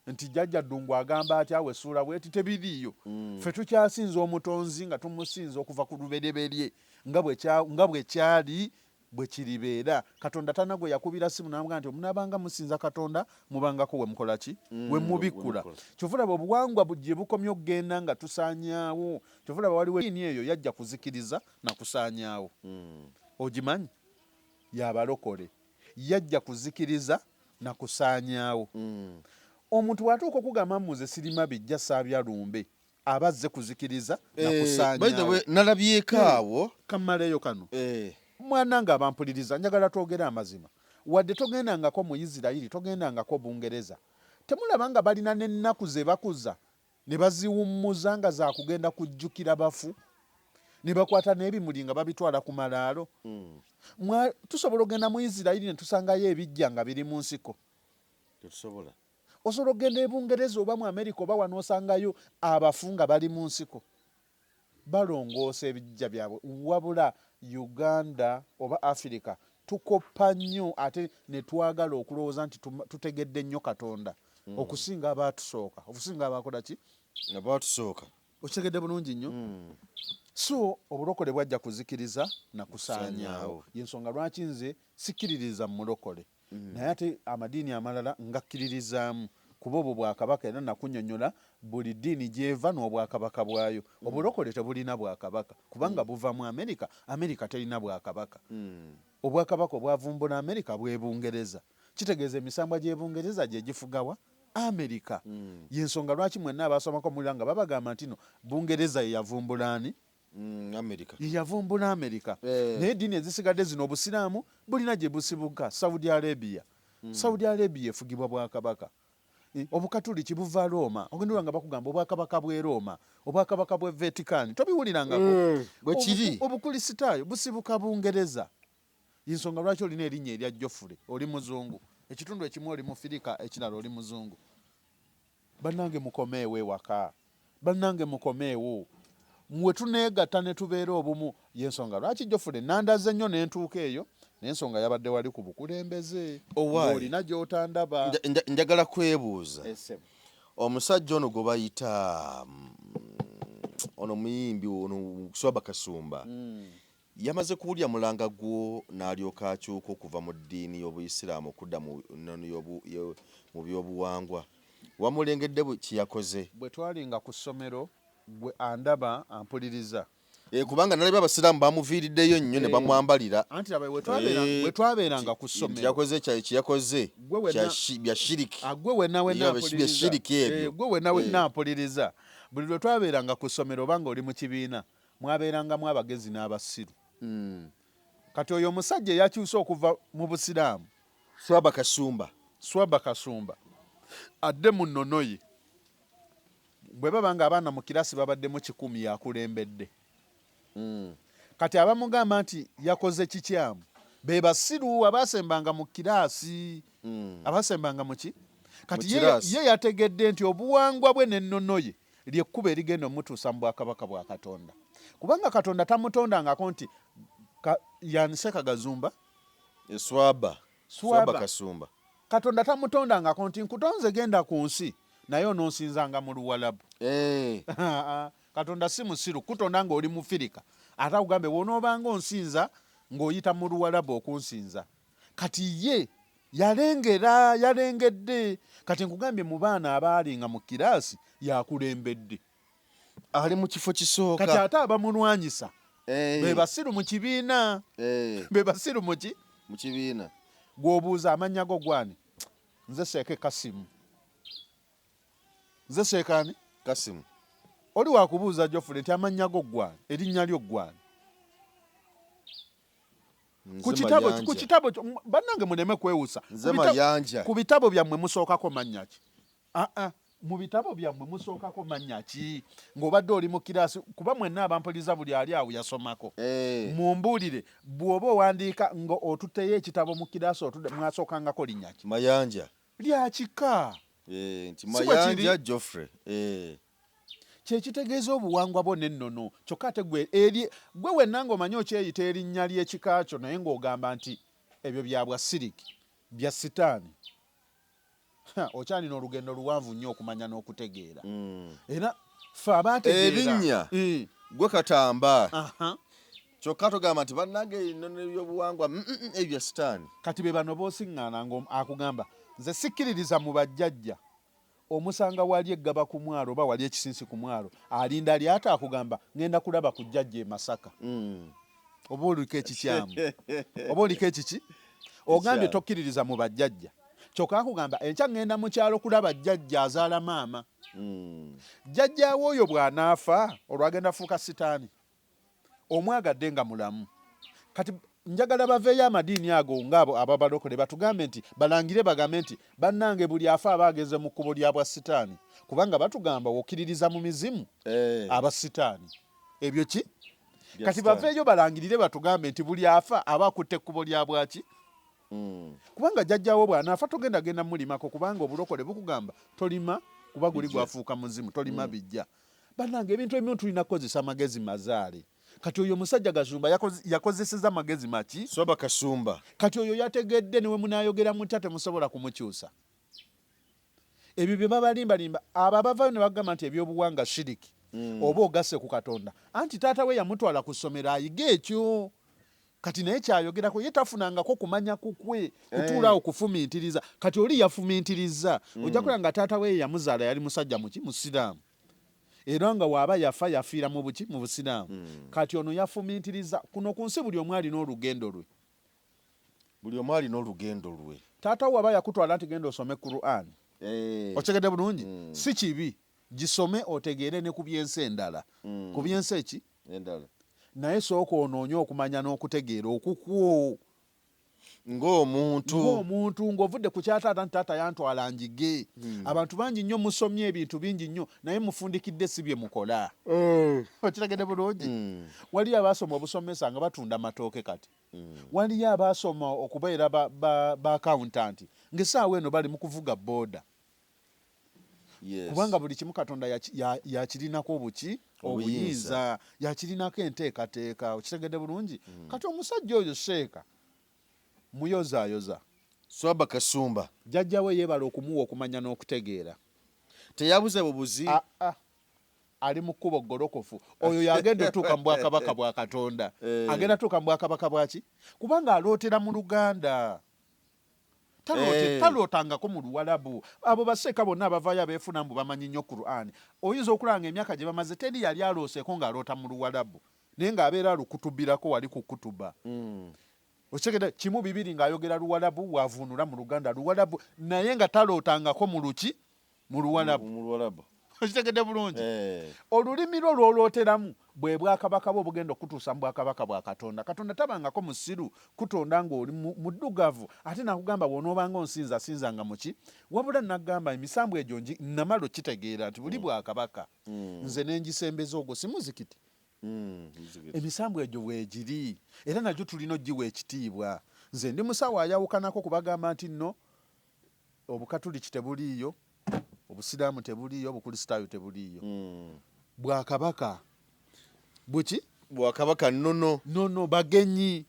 Speaker 1: nti jjajja Ddungu agamba atya awe essuula bweti tebiriiyo. Ffe tukyasinza omutonzi nga tumusinza okuva ku lubereberye nga bwe kyali bwe kiribeera. Katonda tana gwe yakubira simu n'amugaa nti omunaabanga musinza Katonda mubangako we mukola ki we mubikkula. Kyovulaba obuwangwa gye bukomye okugenda nga tusaanyaawo. Kyovulaba waliwo eddiini eyo yajja kuzikiriza na kusaanyaawo. Ogimanyi y'abalokole yajja kuzikiriza na kusaanyaawo. Omuntu bw'atuuka okugamba muze sirima bijja saabya lumbe aba azze kuzikiriza na kusaanyaawo.
Speaker 2: Nalabyeko awo
Speaker 1: kammaleeyo kano mwana nga abampuliriza njagala twogere amazima. Wadde togendangako mu Isirayiri togendangako Bungereza temulaba nga balina n'ennaku ze bakuza ne baziwummuza nga za kugenda kujjukira bafu ne bakwata n'ebimuli nga babitwala ku malaalo. Tusobola okugenda mu Isirayiri ne tusangayo ebijja nga biri mu nsiko.
Speaker 2: tetusobola.
Speaker 1: Osobola okugenda e Bungereza oba mu Amerika oba wano osangayo abafu nga bali mu nsiko balongoosa ebijja byabwe. Wabula Uganda oba Africa tukoppa nnyo ate ne twagala okulowooza nti tutegedde nnyo Katonda okusinga abaatusooka okusinga abaakola ki
Speaker 2: abaatusooka.
Speaker 1: Okitegedde bulungi nnyo. So obulokole bwajja kuzikiriza na kusaanyaawo. Yensonga lwaki nze sikkiririza mulokole naye ate amadiini amalala ngakkiririzaamu kuba obwo bwakabaka era nakunnyonnyola buli ddiini gy'eva n'obwakabaka bwayo. Obulokole tebulina bwakabaka kubanga buva mu Amerika. Amerika terina bwakabaka. Obwakabaka obwavumbula Amerika bwe Bungereza. Kitegeeza emisambwa gy'e Bungereza gye gifugawa Amerika. Yensonga lwaki mwenna abaasomako mulira nga babagamba nti no Bungereza ye yavumbula ani?
Speaker 2: Amerika.
Speaker 1: Ye yavumbula Amerika. Naye eddiini ezisigadde zino obusiraamu bulina gye busibuka. Saudi Arabia. Saudi Arabia efugibwa bwakabaka. Obukatuliki buva Roma. Ogenda nga bakugamba obwakabaka bw'e Roma, obwakabaka bw'e Vatican. Tobiwulirangako.
Speaker 2: Bwe kiri.
Speaker 1: Obukulisitaayo busibuka Bungereza. Yensonga lwaki olina erinnya erya Geoffrey oli muzungu. Ekitundu ekimu oli Mufirika ekirala oli muzungu. Bannange mukomeewo ewaka. Bannange mukomeewo. Mwe tuneegatta ne tubeera obumu yensonga lwaki Geoffrey nandaze nnyo n'entuuka eyo n'ensonga yabadde wali ku bukulembeze olina gy'otandaba.
Speaker 2: Njagala kwebuuza omusajja ono gwe bayita ono muyimbi ono Swaba Kasumba yamaze kuwulya mulanga gwo n'alyoka akyuka okuva mu ddiini y'Obuyisiraamu okudda mu byobuwangwa. Wamulengedde kiyakoze?
Speaker 1: Bwe twalinga ku ssomero gwe andaba ampuliriza.
Speaker 2: Kubanga nalabye abasiraamu bamuviiriddeyo nnyo ne bamwambalira.
Speaker 1: Anti laba bwe twabeeranga ku ssomero
Speaker 2: kiyakoze bya shiriki.
Speaker 1: Gwe wenna wenna ampuliriza. Buli lwe twabeeranga ku ssomero obanga oli mu kibiina mwabeerangamu abagezi n'abasiru. Kati oyo omusajja eyakyusa okuva mu busiraamu Swaba Kasumba adde mu nnono ye bwe babanga abaana mu kirasi babaddemu 100 yakulembedde. Kati abamugamba nti yakoze kikyamu be basiru abasembanga mu kirasi abasembanga mu ki. Kati ye yategedde nti obuwangwa bwe n'ennono ye lyekkuba erigenda omutuusa mu bwakabaka bwa Katonda, kubanga Katonda tamutondangako nti yanise Kagazumba
Speaker 2: Swaba Kasumba.
Speaker 1: Katonda tamutondangako nti nkutonze genda ku nsi naye ononsinzanga mu Luwalabu. Katonda si musiru kutonda ng'oli mu Firika ate akugambe wonoobanga onsinza ng'oyita mu Luwalabu okunsinza. Kati ye yalengedde. Kati nkugambye mu baana abaalinga mu kiraasi yakulembedde,
Speaker 2: ali mu kifo kisooka.
Speaker 1: Kati ate abamulwanyisa be basiru mu kibiina. Be basiru mu
Speaker 2: kibiina.
Speaker 1: Gw'obuuza amannya go gwani? Nze Seeke Kasimu. Nze Seekani
Speaker 2: Kasimu.
Speaker 1: Oli wakubuuza Geoffrey nti amannya go gwani, erinnya lyo gwani? Ku kitabo bannange muleme kwewusa.
Speaker 2: Nze Mayanja.
Speaker 1: Ku bitabo byammwe musookako mannya ki? Mu bitabo byammwe musookako mannya ki ng'obadde oli mu kiraasi? Kuba mwenna abampuliza buli ali awo yasomako. Mumbuulire bw'oba owandiika ng'otutteyo ekitabo mu kiraasi mwasookangako linnya ki?
Speaker 2: Mayanja.
Speaker 1: Lyakika.
Speaker 2: Nti Mayanja Geoffrey.
Speaker 1: Kyekitegeeza obuwangwa bwo n'ennono. Kyokka ate gwe wenna ng'omanyi okyeyita erinnya ly'ekika kyo naye ng'ogamba nti ebyo bya bwasiriki bya sitaani. Okyalina olugendo luwanvu nnyo okumanya n'okutegeera. Era ffe abaategeera
Speaker 2: erinnya gwe Katamba. Kyokka togamba nti bannange ennono ebyobuwangwa ebya sitaani.
Speaker 1: Kati be bano boosiŋŋaana akugamba nze sikkiririza mu bajjajja omusanga wali eggaba ku mwalo oba wali ekisinsi ku mwalo alinda lyata akugamba ngenda kulaba ku jjajja e Masaka. Oba oliko ekikyamu oba oliko ekiki ogambye tokkiririza mu bajjajja. Kyokka akugamba enkya ngenda mu kyalo kulaba jjajja azaala maama. Jjajjaawe oyo bw'anaafa olwagenda fuuka sitaani omwagadde nga mulamu. Kati njagala baveeyo amadiini ago ngaabo ababalokole batugambe nti balangire bagambe nti bannange buli afa aba ageze mu kkubo lya bwa sitaani, kubanga batugamba wokkiririza mu mizimu aba sitaani. Ebyo ki? Kati baveeyo balangirire batugambe nti buli afa aba akutte ekkubo lya bwaki. Kubanga jjajjaawo bw'anaafa togenda genda mulimako, kubanga obulokole bukugamba tolima kuba guli gwafuuka muzimu, tolima bijja. Bannange ebintu ebimu tulina kukozesa magezi mazaale. Kati oyo musajja Kasumba yakozeseza magezi maki?
Speaker 2: Swaba Kasumba.
Speaker 1: Kati oyo yategedde newe munaayogera mutya temusobola kumukyusa. Ebyo bye babalimbalimba abo abavaayo ne bagamba nti ebyobuwanga shiriki oba ogasse ku Katonda. Anti taata we yamutwala ku ssomero ayiga ekyo. Kati naye kyayogerako ye tafunangako kumanya kukwe kutuula awo kufumiitiriza. Kati oli yafumiitiriza ojja kulaba nga taata we yamuzaala yali musajja muki? Musiraamu. Era nga waaba yafa yafiira mu buki? Mu busiraamu. Kati ono yafumiitiriza. Kuno ku nsi buli omu alina olugendo lwe.
Speaker 2: Buli omu alina olugendo lwe.
Speaker 1: Taata wo aba yakutwala nti genda osome Qur'an. Otegedde bulungi? Si kibi. Gisome otegeere ne ku byensi endala. Ku byensi eki?
Speaker 2: Endala.
Speaker 1: Naye sooka onoonye okumanya n'okutegeera okukwo. Ng'omuntu ng'ovudde ku kyataata nti taata yantwala njige. Abantu bangi nnyo musomye ebintu bingi nnyo naye mufundikidde si bye mukola. Okitegedde bulungi? Waliyo abaasoma obusomesa nga batunda amatooke kati. Waliyo abaasoma okubeera ba accountant ng'essaawa eno bali mu kuvuga booda.
Speaker 2: Yes.
Speaker 1: kubanga buli kimu Katonda yakirinako obuyinza yakirinako enteekateeka okitegedde bulungi kati omusajja oyo Sheeka muyozaayoza
Speaker 2: Swaba Kasumba
Speaker 1: jjajja we yeebala okumuwa okumanya n'okutegeera
Speaker 2: teyabuze bubuzi
Speaker 1: ali mu kkubo golokofu oyo yagenda otuuka mu bwakabaka bwa Katonda agenda tuuka mu bwakabaka bwaki kubanga alootera mu Luganda talootangako mu Luwalabu abo baseeka bonna abavaayo abeefuna mbu bamanyi nnyo Qur'an oyinza okulanga emyaka gye bamaze teri yali alooseeko ng'aloota mu Luwalabu naye ng'abeera alukutubirako wali ku kutuba okitegedde kimu bibiri ng'ayogera Luwalabu bw'avuunula mu Luganda Luwalabu naye nga talootangako mu luki mu Luwalabu okitegedde bulungi olulimi lwo lwolooteramu bwe bwakabaka bwe obugenda okutuusa mu bwakabaka bwa Katonda Katonda tabangako musiru kutonda ng'oli muddugavu ate nakugamba bw'onoobanga onsinzasinzanga muki wabula nagamba emisambu egyo namalo kitegeera nti buli bwakabaka nze nengisembeza ogwo si muzikiti emisambu egyo bwegiri era nagyo tulina ogiwa ekitiibwa nze ndi musawo ayawukanako kubagamba nti nno obukatuliki tebuliiyo obusiraamu tebuliiyo obukristaayo tebuliiyo bwakabaka buki
Speaker 2: bwakabaka
Speaker 1: nono bagenyi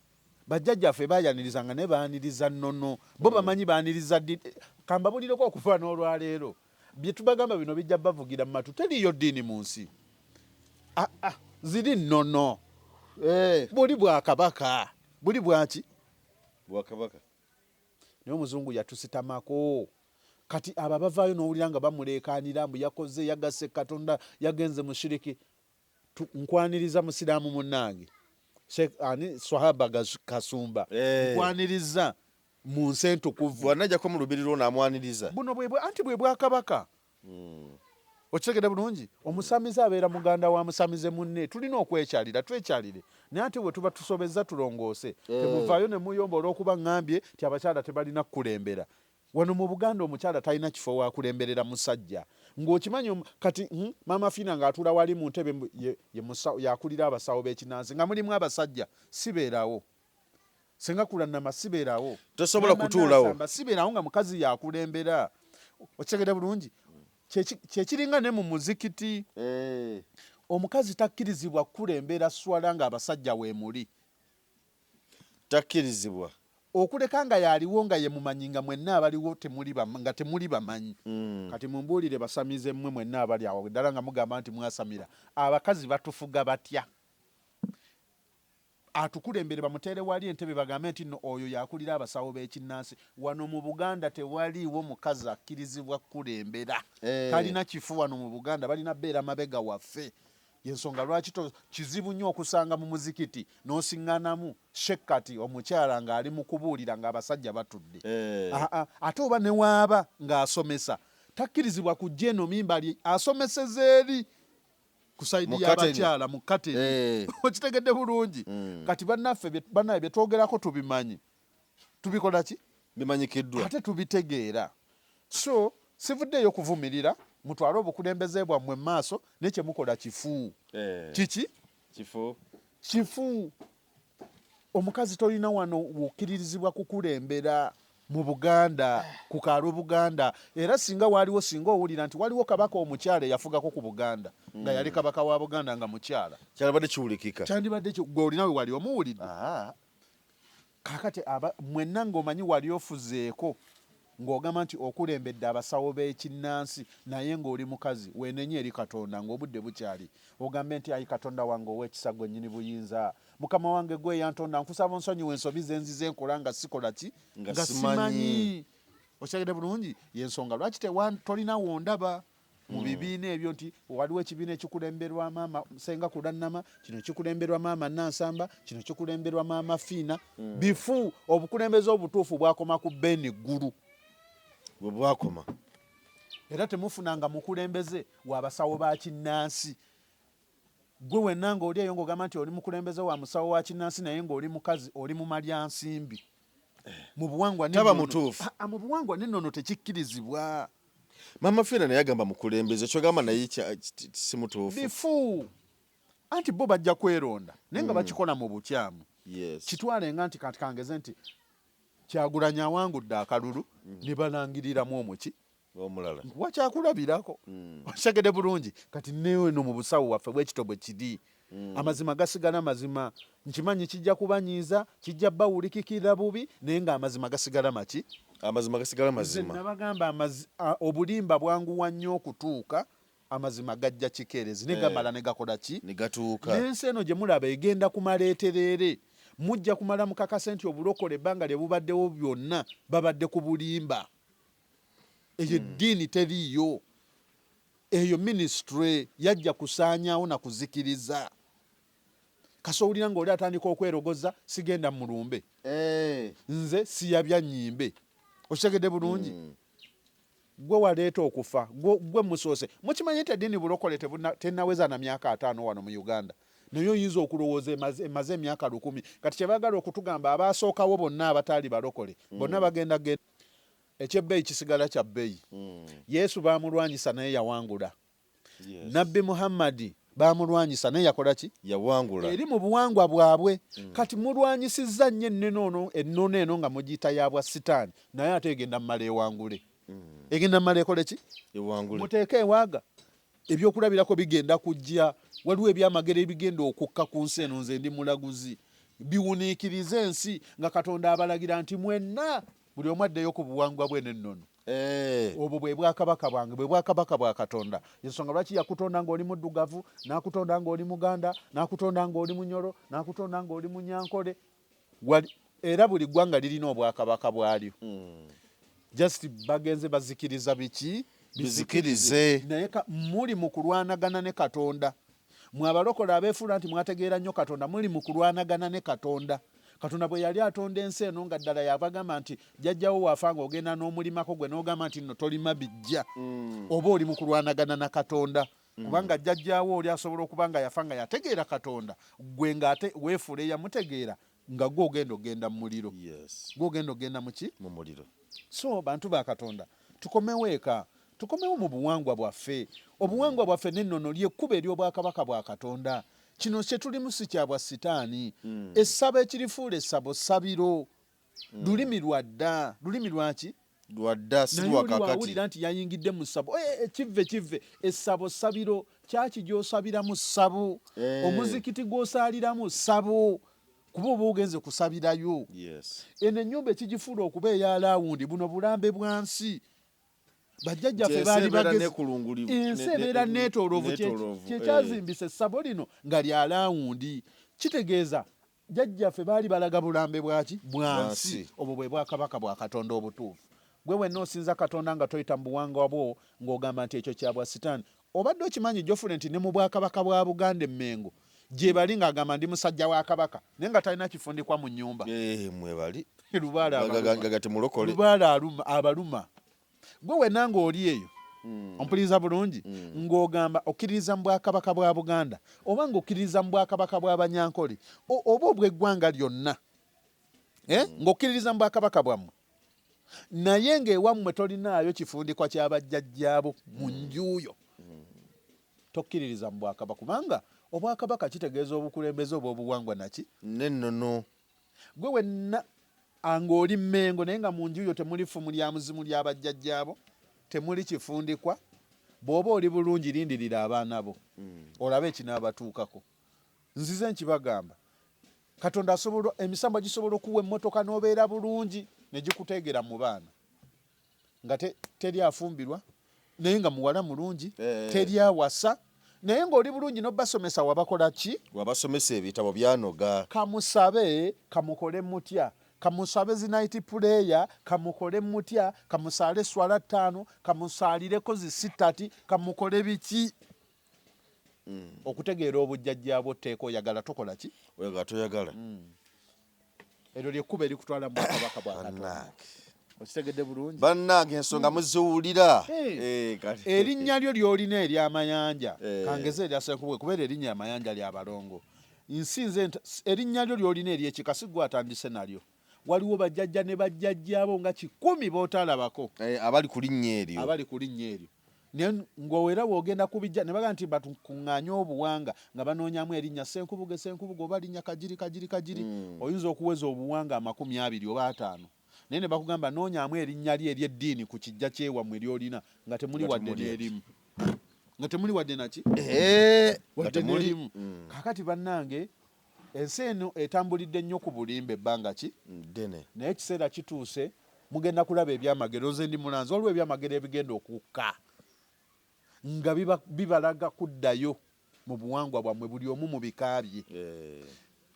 Speaker 1: bajjajjaffe baayanirizanga ne baaniriza nono bo bamanyi baaniriza kambabulireko okuva n'olwaleero bye tubagamba bino bijja bavugira mu matu teriiyo ddiini mu nsi ziri nono buli bwakabaka buli bwaki
Speaker 2: bwakabaka
Speaker 1: naye omuzungu yatusitamako kati abo abavaayo n'owulira nga bamuleekaanira mbu yakoze yagasse Katonda yagenze mu shiriki nkwaniriza musiraamu munnange Swahaba Kasumba nkwaniriza mu nsi entukuvu
Speaker 2: bw'anajjako mu lubiri lwo n'amwaniriza
Speaker 1: buno anti bwe bwakabaka okitegedde bulungi omusamize abeera muganda wa musamize munne tulina okwekyalira twekyalire naye ate bwe tuba tusobezza tulongoose temuvaayo ne muyomba olw'okuba ŋŋambye ti abakyala tebalina kukulembera wano mu Buganda omukyala talina kifo wakulemberera musajja ng'okimanyi kati maama Fiina ng'atuula wali mu ntebe yakulira abasawo b'ekinansi nga mulimu abasajja sibeerawo senga kulannama sibeerawo
Speaker 2: tosobola kutuulawo
Speaker 1: sibeerawo nga mukazi yakulembera okitegedde bulungi kyekiringa ne mu muzikiti omukazi takkirizibwa kukulembera swala nga abasajja weemuli
Speaker 2: takkirizibwa
Speaker 1: okuleka nga yaliwo nga ye mumanyi nga mwenna abaliwo nga temuli bamanyi kati mumbuulire basamize mmwe mwenna abali awo ddala nga mugamba nti mwasamira abakazi batufuga batya atukulembere bamuteere wali entebe bagambe nti nno oyo yakulira abasawo b'ekinnansi wano mu Buganda tewaliiwo mukazi akkirizibwa kukulembera talina kifu wano mu Buganda balina beera mabega waffe yensonga lwaki kizibu nnyo okusanga mu muzikiti n'osiŋŋanamu shekkati omukyala ng'ali mu kubuulira ng'abasajja batudde ate oba ne waaba ng'asomesa takkirizibwa kujja eno mimbali asomeseza eri ku sayidi y'abakyala mu kateni okitegedde bulungi kati bannaffe bannaye bye twogerako tubimanyi tubikola ki
Speaker 2: bimanyikiddwa
Speaker 1: ate tubitegeera so sivuddeeyo kuvumirira mutwale obukulembeze bwammwe mu maaso ne kye mukola kifu kiki kifu omukazi tolina wano wukkiririzibwa kukulembera mu Buganda ku kaalo Buganda era singa waliwo singa owulira nti waliwo kabaka omukyala eyafugako ku Buganda nga yali kabaka wa Buganda nga mukyala
Speaker 2: kyalibadde kiwulikika
Speaker 1: kyandibadde gwe olina we wali omuwulidde kakati mwenna ng'omanyi wali ofuzeeko ng'ogamba nti okulembedde abasawo b'ekinnansi naye ng'oli mukazi weenenye eri Katonda ng'obudde bukyali ogambe nti ayi Katonda wange ow'ekisa gwennyini buyinza mukama wange gwe yantonda nkusaba onsonyiwe ensobi ze nzize enkola nga sikola ki nga simanyi okitegedde bulungi yensonga lwaki tolina wondaba mu bibiina ebyo nti waliwo ekibiina ekikulemberwa maama senga kulannama kino kikulemberwa maama Nansamba kino kikulemberwa maama Fiina bifu obukulembeze obutuufu bwakoma ku Beni Ggulu
Speaker 2: bwe bwakoma
Speaker 1: era temufunanga mukulembeze w'abasawo ba kinnansi gwe wenna ng'oli eyo ng'ogamba nti oli mukulembeze wa musawo wa kinnansi naye ng'oli mukazi oli mu malyansimbi mu buwangwa
Speaker 2: taba mutuufu
Speaker 1: mu buwangwa n'ennono tekikkirizibwa
Speaker 2: maama Fiina naye agamba mukulembeze kyogamba naye si mutuufu
Speaker 1: bifu anti bo bajja kweronda naye nga bakikola mu bukyamu kitwalenga nti kati kangeze nti Kyagulanyi awangudde akalulu ne balangiriramu omuki
Speaker 2: omulala
Speaker 1: wakyakulabirako okitegedde bulungi kati newe no mu busawo waffe bwekito bwe kiri amazima gasigala mazima nkimanyi kijja kubanyiiza kijja bawulikikira bubi naye ng'amazima gasigala maki
Speaker 2: amazima gasigala mazima
Speaker 1: nabagamba obulimba bwanguwa nnyo okutuuka amazima gajja kikeerezi ne gamala ne gakola ki
Speaker 2: ne gatuuka
Speaker 1: n'ensi eno gye mulaba egenda kumala etereere mujja kumala mukakase nti obulokole ebbanga lye bubaddewo byonna babadde ku bulimba eyo eddiini teriiyo eyo minisitule yajja kusaanyaawo na kuzikiriza kasowulira ng'oli atandika okwerogoza sigenda mu lumbe nze siyabya nnyimbe okitegedde bulungi gwe waleeta okufa gwe musoose mukimanyi nti eddiini bulokole tennaweza na myaka 5 wano mu Uganda naye oyinza okulowooza emaze emyaka 1000 kati kyebaagala okutugamba abaasookawo bonna abataali balokole bonna bagenda genda ekyebbeeyi kisigala kya bbeeyi Yesu baamulwanyisa naye yawangula Nabbi Muhammadi baamulwanyisa naye yakola ki
Speaker 2: yawangula
Speaker 1: eri mu buwangwa bwabwe kati mulwanyisizza nnyo ennono eno nga mugiyita yabwa sitaani naye ate egenda mmala ewangule egenda mmala ekole ki
Speaker 2: ewangule
Speaker 1: muteeke ewaaga ebyokulabirako bigenda kujja waliwo ebyamagero ebigenda okukka ku nsi eno nze ndi mulaguzi biwuniikirize ensi nga Katonda abalagira nti mwenna buli omu addeyo ku buwangwa bwe n'ennono obwo bwe bwakabaka bwange bwe bwakabaka bwa Katonda ensonga lwaki yakutonda ng'oli muddugavu n'akutonda ng'oli Muganda n'akutonda ng'oli Munyoro n'akutonda ng'oli Munyankole era buli ggwanga lirina obwakabaka bwalyo just bagenze bazikiriza biki
Speaker 2: bizikirize
Speaker 1: naye muli mu kulwanagana ne Katonda mwe abalokola abeefuula nti mwategeera nnyo Katonda muli mu kulwanagana ne Katonda Katonda bwe yali atonda ensi eno nga ddala yabagamba nti jjajjawo waafa nga ogenda n'omulimako gwe n'ogamba nti nno tolima bijja oba oli mu kulwanagana na Katonda kubanga jjajjaawo oli asobola okuba nga yafa nga yategeera Katonda gwe ng'ate weefuula eyamutegeera nga gwe ogenda mu muliro gwe ogenda ogenda mu ki
Speaker 2: mu muliro
Speaker 1: so bantu ba Katonda tukomewo eka tukomewo mu buwangwa bwaffe obuwangwa bwaffe n'ennono lyekkuba ery'obwakabaka bwa Katonda kino kye tulimu si kya bwa sitaani essabo ekirifuula essabo ssabiro lulimi lwadda lulimi lwaki
Speaker 2: lwadda si lwakakati
Speaker 1: wawulira nti yayingidde mu ssabo kivve essabo ssabiro kyaki gy'osabira mu ssabo omuzikiti gw'osaaliramu ssabo kuba oba ogenze kusabirayo eno ennyumba ekigifuula okuba eya laawundi buno bulambe bwa nsi bajjajjaffe baali bagezi ensi ebeera neetooloovu kyekyazimbisa essabo lino nga lya laawundi kitegeeza jjajjaffe baali balaga bulambe bwaki bwa nsi obwo bwe bwakabaka bwa Katonda obutuufu gwe wenna osinza Katonda nga toyita mu buwangwa bwo ng'ogamba nti ekyo kya bwa sitaani obadde okimanyi Jofule nti ne mu bwakabaka bwa Buganda Emmengo gye bali ng'agamba ndi musajja wa kabaka naye nga talina kifundikwa mu nnyumba
Speaker 2: mwebali
Speaker 1: lubaala abaluma gwe wenna ng'oli eyo ompuliriza bulungi ng'ogamba okkiririza mu bwakabaka bwa Buganda oba ng'okkiririza mu bwakabaka bw'Abanyankole oba obw'eggwanga lyonna ng'okkiririza mu bwakabaka bwammwe naye ng'ewammwe tolinaayo kifundikwa ky'abajjajjaabo mu njuuyo tokkiririza mu bwakabaka kubanga obwakabaka kitegeeza obukulembeze obw'obuwangwa naki
Speaker 2: n'ennono
Speaker 1: gwe wenna ng'oli Mmengo naye nga mu njuuyo temuli ffumu lya muzimu ly'abajjajjaabo temuli kifundikwa bw'oba oli bulungi lindirira abaana bo olabe ekinaabatuukako nzize nkibagamba Katonda asobola emisamba gisobola okuwa emmotoka n'obeera bulungi ne gikuteegera mu baana nga teri afumbirwa naye nga muwala mulungi teri awasa naye ng'oli bulungi n'obasomesa wabakola ki
Speaker 2: wabasomesa ebitabo byanoga
Speaker 1: kamusabe kamukole mutya kamusabe zinaiti puleya kamukole mutya kamusaale swala 5 kamusaalireko zisitati kamukole biki okutegeera obujjajjaabwo tteeka oyagala tokola ki
Speaker 2: oyagala toyagala
Speaker 1: eryo lyekkuba erikutwala mu bwakabaka bwa Katonda okitegedde bulungi
Speaker 2: bannange ensonga muziwulira
Speaker 1: erinnya lyo ly'olina ery'amayanja kangeze eryasekubwe kubeera erinnya amayanja lyabalongo nsinze erinnya lyo ly'olina ery'ekika si gwe atandise nalyo waliwo bajjajja ne bajjajjaabo nga 10 b'otalabako
Speaker 2: abali ku linnya eryo naye ng'owera bw'ogenda kubijja ne baga nti batukuŋŋaanye obuwanga nga banoonyamu erinnya senkubuge oba linnya kajiri oyinza okuweza obuwanga 20 oba 5
Speaker 1: naye ne bakugamba noonyaamu erinnya lye ery'eddiini ku kijja kyewammwe lyolina nga temuli wadde n'erimu, nga temuli wadde naki wadde n'erimu. Kaakati bannange ensi eno etambulidde nnyo ku bulimba ebbanga ki
Speaker 2: ddene,
Speaker 1: naye ekiseera kituuse mugenda kulaba ebyamagero. Nze ndi mulanzi waliwo ebyamagero ebigenda okukka nga bibalaga kuddayo mu buwangwa bwammwe, buli omu mu bika bye.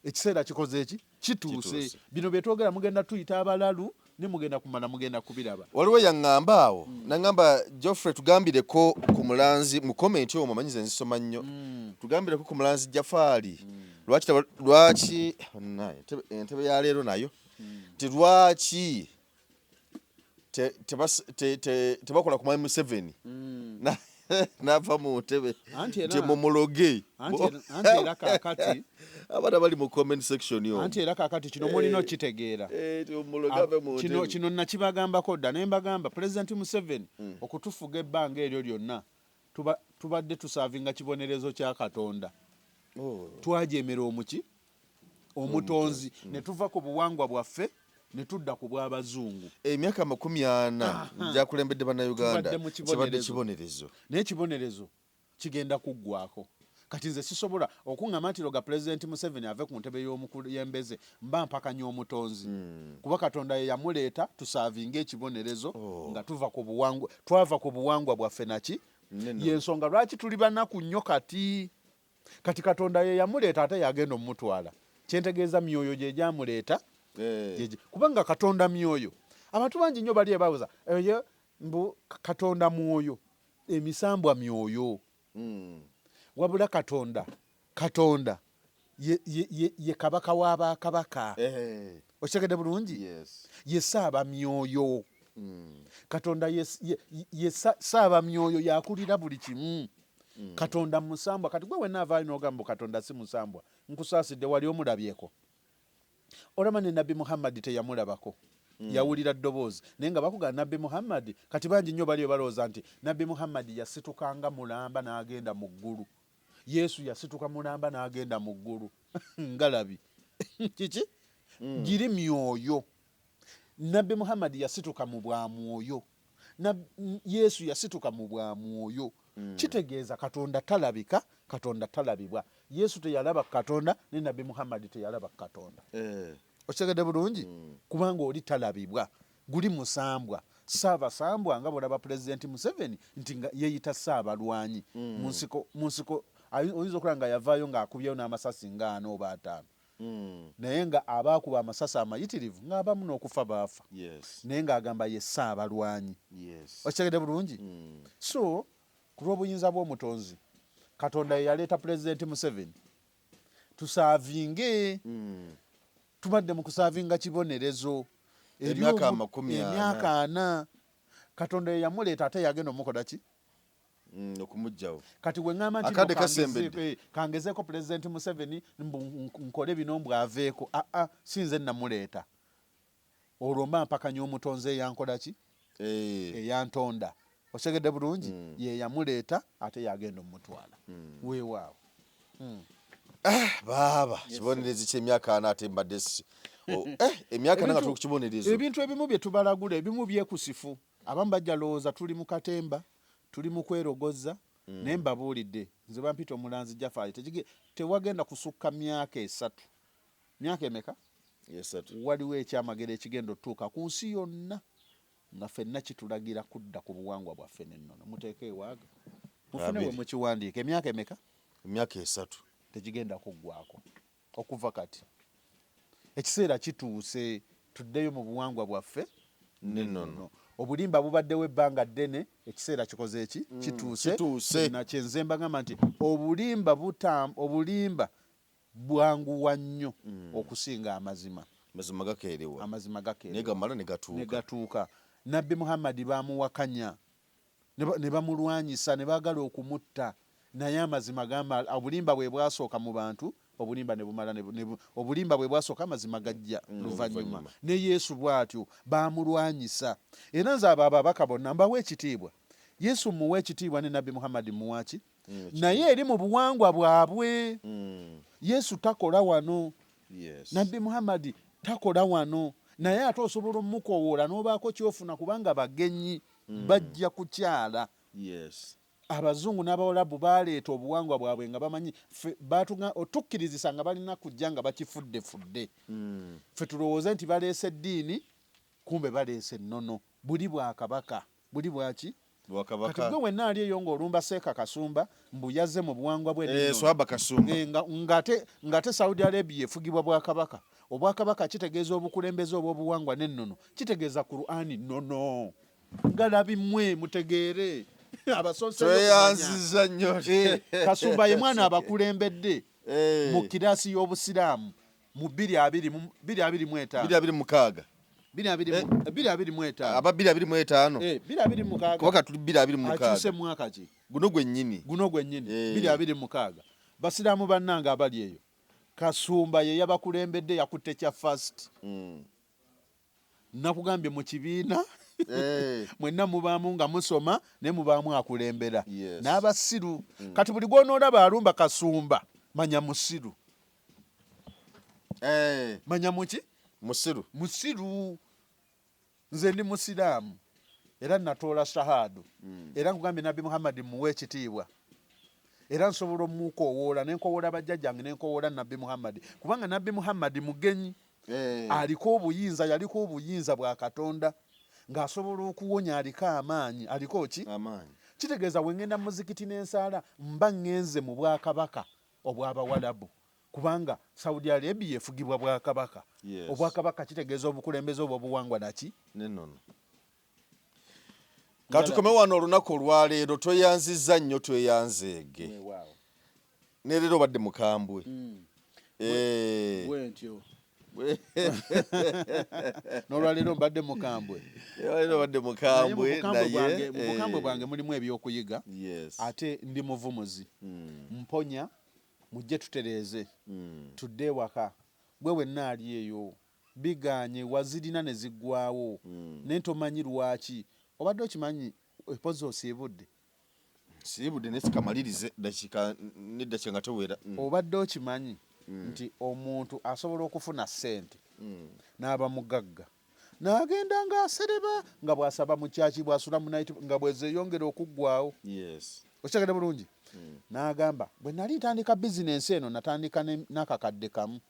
Speaker 1: Ekiseera kikoze eki kituuse. Bino byetwogera mugenda tuyita abalalu ne mugenda kumala mugenda kubiraba.
Speaker 2: Waliwo yaŋŋamba awo naŋŋamba Geoffrey tugambireko ku mulanzi mu komenti omwo, manyize nzisoma nnyo, tugambireko ku mulanzi Jafali lwaki entebe ya leero nayo lwaki tebakola ku Mwami Museveni n'ava mu ntebe nti mumuloge.
Speaker 1: Anti era kaakati
Speaker 2: abaana bali mu comment section yo,
Speaker 1: anti era kaakati kino mulina okitegeera. Kino nakibagambako dda naye mbagamba Pulezidenti Museveni okutufuga ebbanga eryo lyonna tubadde tusaavinga kibonerezo kya Katonda. Twajemera omutonzi ne tuva ku buwangwa bwaffe ne tudda ku bw'abazungu.
Speaker 2: Emyaka 40 gyakulembedde bannayuganda kibadde kibonerezo,
Speaker 1: naye ekibonerezo kigenda kuggwako. Kati nze sisobola okuŋŋamba nti loga Pulezidenti Museveni ave ku ntebe y'omukulembeze mba mpakanya omutonzi, kuba Katonda ye yamuleeta tusaavinga ekibonerezo nga twava ku buwangwa bwaffe naki yensonga lwaki tuli banaku nnyo kati Katonda ye yamuleeta ate yagenda omutwala. Kyentegeeza myoyo gye gyamuleeta kubanga Katonda myoyo. Abantu bangi nnyo bali ebabuuza mbu Katonda mwoyo, emisambwa myoyo. Wabula Katonda ye kabaka w'abakabaka. Okitegedde bulungi? Ye saaba myoyo. Katonda ye saaba myoyo, yakulira buli kimu. Katonda musambwa. Kati gwe wenaavaayo n'ogamba Katonda si musambwa, nkusaasidde wali omulabyeko. Olama ne Nabbi Muhammad teyamulabako, yawulira ddoboozi naye nga bakugamba Nabbi Muhammad. Kati bangi nnyo baliyo balowooza nti Nabbi Muhammad yasitukanga mulamba n'agenda mu ggulu, Yesu yasituka mulamba n'agenda mu ggulu. Ngalabi kiki giri myoyo. Nabbi Muhammad yasituka mu bwa mwoyo, Yesu yasituka mu bwa mwoyo. Kitegeeza Katonda talabika, Katonda talabibwa. Yesu teyalaba Katonda ne Nabbi Muhammad teyalaba Katonda. Okitegedde bulungi? Kubanga oli talabibwa, guli musambwa. Saabasambwa nga bw'olaba Pulezidenti Museveni nti yeeyita saabalwanyi. Mu nsiko oyinza okulaba nga yavaayo ng'akubyeyo n'amasasi nga 4 oba 5, naye nga abaakuba amasasi amayitirivu ng'abamu n'okufa baafa, naye ng'agamba ye saabalwanyi. Okitegedde bulungi? So ku lw'obuyinza bw'omutonzi Katonda ye yaleeta Pulezidenti Museveni tusaavinge. Tubadde mu kusaavinga kibonerezo
Speaker 2: emyaka
Speaker 1: 40. Katonda ye yamuleeta ate yagenda omukola ki
Speaker 2: okumugjawo.
Speaker 1: Kati we ŋŋamba nti kangezeeko Pulezidenti Museveni nkole bino mbwaveeko, si nze namuleeta. Olwo mba mpakanya omutonzi eyankola ki eyantonda. Okitegedde bulungi? Ye yamuleeta ate yagenda omutwala. Weewaawo
Speaker 2: baaba kibonerezi ky'emyaka 4 ate mbadde emyaka nga tuli ku kibonerezo.
Speaker 1: Ebintu ebimu bye tubalagula ebimu byekusifu. Abamu bajja lowooza tuli mu katemba, tuli mu kwerogoza, naye mbabuulidde nze bampita omulanzi Jafali tewagenda kusukka myaka 3. Myaka emeka?
Speaker 2: 3.
Speaker 1: Waliwo ekyamagero ekigenda otuuka ku nsi yonna nga ffenna kitulagira kudda ku buwangwa bwaffe n'ennono. Muteeke ewaaga mufune we mukiwandiika. Emyaka emeka?
Speaker 2: Emyaka 3
Speaker 1: tekigenda kuggwako okuva kati. Ekiseera kituuse tuddeyo mu buwangwa bwaffe n'ennono. Obulimba bubaddewo ebbanga ddene, ekiseera kikoze eki kituuse. Nakyenze mbagamba nti obulimba bwanguwa nnyo okusinga amazima.
Speaker 2: Amazima gakeerewa,
Speaker 1: amazima gakeerewa
Speaker 2: naye gamala ne
Speaker 1: gatuuka. Nabbi Muhammad bamuwakanya ne bamulwanyisa ne baagala okumutta, naye amazima gamba obulimba bwe bwasooka mu bantu, obulimba ne bumala obulimba bwe bwasooka amazima gajja luvannyuma. Ne Yesu bw'atyo baamulwanyisa. Era nze abo ababaka bonna mbawa ekitiibwa. Yesu muwa ekitiibwa ne Nabbi Muhammad muwaki, naye eri mu buwangwa bwabwe. Yesu takola wano, Nabbi Muhammad takola wano, naye ate osobola omukowoola n'obaako kyofuna kubanga bagenyi bajja kukyala.
Speaker 2: Yes.
Speaker 1: Abazungu n'Abawarabu baleeta obuwangwa bwabwe nga bamanyi otukkirizisa nga balina kujja nga bakifuddefudde. Ffe tulowooze nti baleese eddiini kumbe baleese ennono. Buli Bwakabaka buli bwaki
Speaker 2: Bwakabaka.
Speaker 1: Kati gwe wenna ali eyo ng'olumba Seeka Kasumba mbu yazze mu buwangwa bwe
Speaker 2: Swaba Kasumba.
Speaker 1: ng'ate Saudi Arabia efugibwa Bwakabaka. Obwakabaka kitegeeza obukulembeze obw'obuwangwa n'ennono, kitegeeza Qur'ani nnono. Ngalabi mmwe mutegeere.
Speaker 2: Tweyanziza nnyo.
Speaker 1: Kasumba ye mwana abakulembedde mu kiraasi y'Obusiraamu mu 2025.
Speaker 2: 226.
Speaker 1: 2025.
Speaker 2: Aba 225.
Speaker 1: 2026.
Speaker 2: Kubaka tuli 226.
Speaker 1: Akyuse mwaka ki?
Speaker 2: Guno gwennyini.
Speaker 1: 2026. Basiraamu bannange abali eyo. Kasumba ye yabakulembedde yakutte kya first. Nakugambye mu kibiina. Mwenna mubaamu nga musoma ne mubaamu akulembera. N'abasiru. Kati buli gwonoolaba alumba Kasumba manya musiru. Manya muki?
Speaker 2: Musiru.
Speaker 1: Musiru. Nze ndi musiraamu era natoola shahadu. Era nkugambye Nabbi Muhammad muwe ekitiibwa. Era nsobola omukowoola nenkowoola bajjajjange nenkowoola Nabbi Muhammad kubanga Nabbi Muhammad mugenyi. Aliko obuyinza, yaliko obuyinza bwa Katonda ng'asobola okuwonya, aliko amaanyi. Aliko ki?
Speaker 2: Amaanyi.
Speaker 1: Kitegeeza we ngenda mu muzikiti n'ensaala mba ngenze mu Bwakabaka obw'Abawarabu kubanga Saudi Arabia efugibwa Bwakabaka. Obwakabaka kitegeeza obukulembeze obw'obuwangwa naki
Speaker 2: n'ennono. Katukome wano olunaku olwaleero tweyanzizza nnyo, tweyanzeege. Ne leero obadde mukambwe.
Speaker 1: Bwentyo. N'olwaleero mbadde mukambwe.
Speaker 2: Leero obadde mukambwe
Speaker 1: naye mu bukambwe bwange mulimu ebyokuyiga. Ate ndi muvumuzi. Mponya mujje tutereeze. Tudde ewaka. Gwe wenna ali eyo. Biganye wazirina ne ziggwawo. Ne ntomanyi lwaki. Obadde okimanyi epozi osiibudde?
Speaker 2: Siibudde naye sikamalirize n'eddakiika nga tewera.
Speaker 1: Obadde okimanyi nti omuntu asobola okufuna ssente n'aba mugagga n'agenda ng'asereba nga bw'asaba mu kyaki bw'asula mu nayiti nga bw'ezeeyongera okuggwawo. Okitegedde bulungi? N'agamba bwe nali ntandika bizinensi eno natandika n'akakadde kamu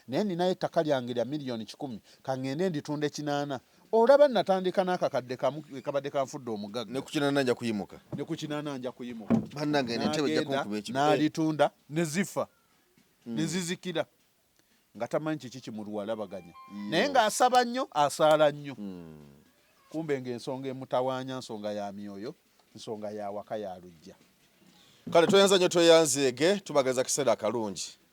Speaker 1: naye ninayo ettaka lyange lya miliyoni 10 kaŋŋende nditunda 8. Olaba natandika n'akakadde kamu kabadde kanfudde omugagga.
Speaker 2: Ne ku 8 nja kuyimuka.
Speaker 1: Bannange
Speaker 2: n'entebe ejja kunkuba ekibuga.
Speaker 1: N'alitunda ne zifa. Ne zizikira. Nga tamanyi kiki kimulwalabaganya. Naye ng'asaba nnyo asaala nnyo. Kumbe ng'ensonga emutawaanya nsonga ya myoyo, nsonga ya waka ya lujja.
Speaker 2: Kale tweyanza nnyo tweyanzeege tubagaza kiseera akalungi.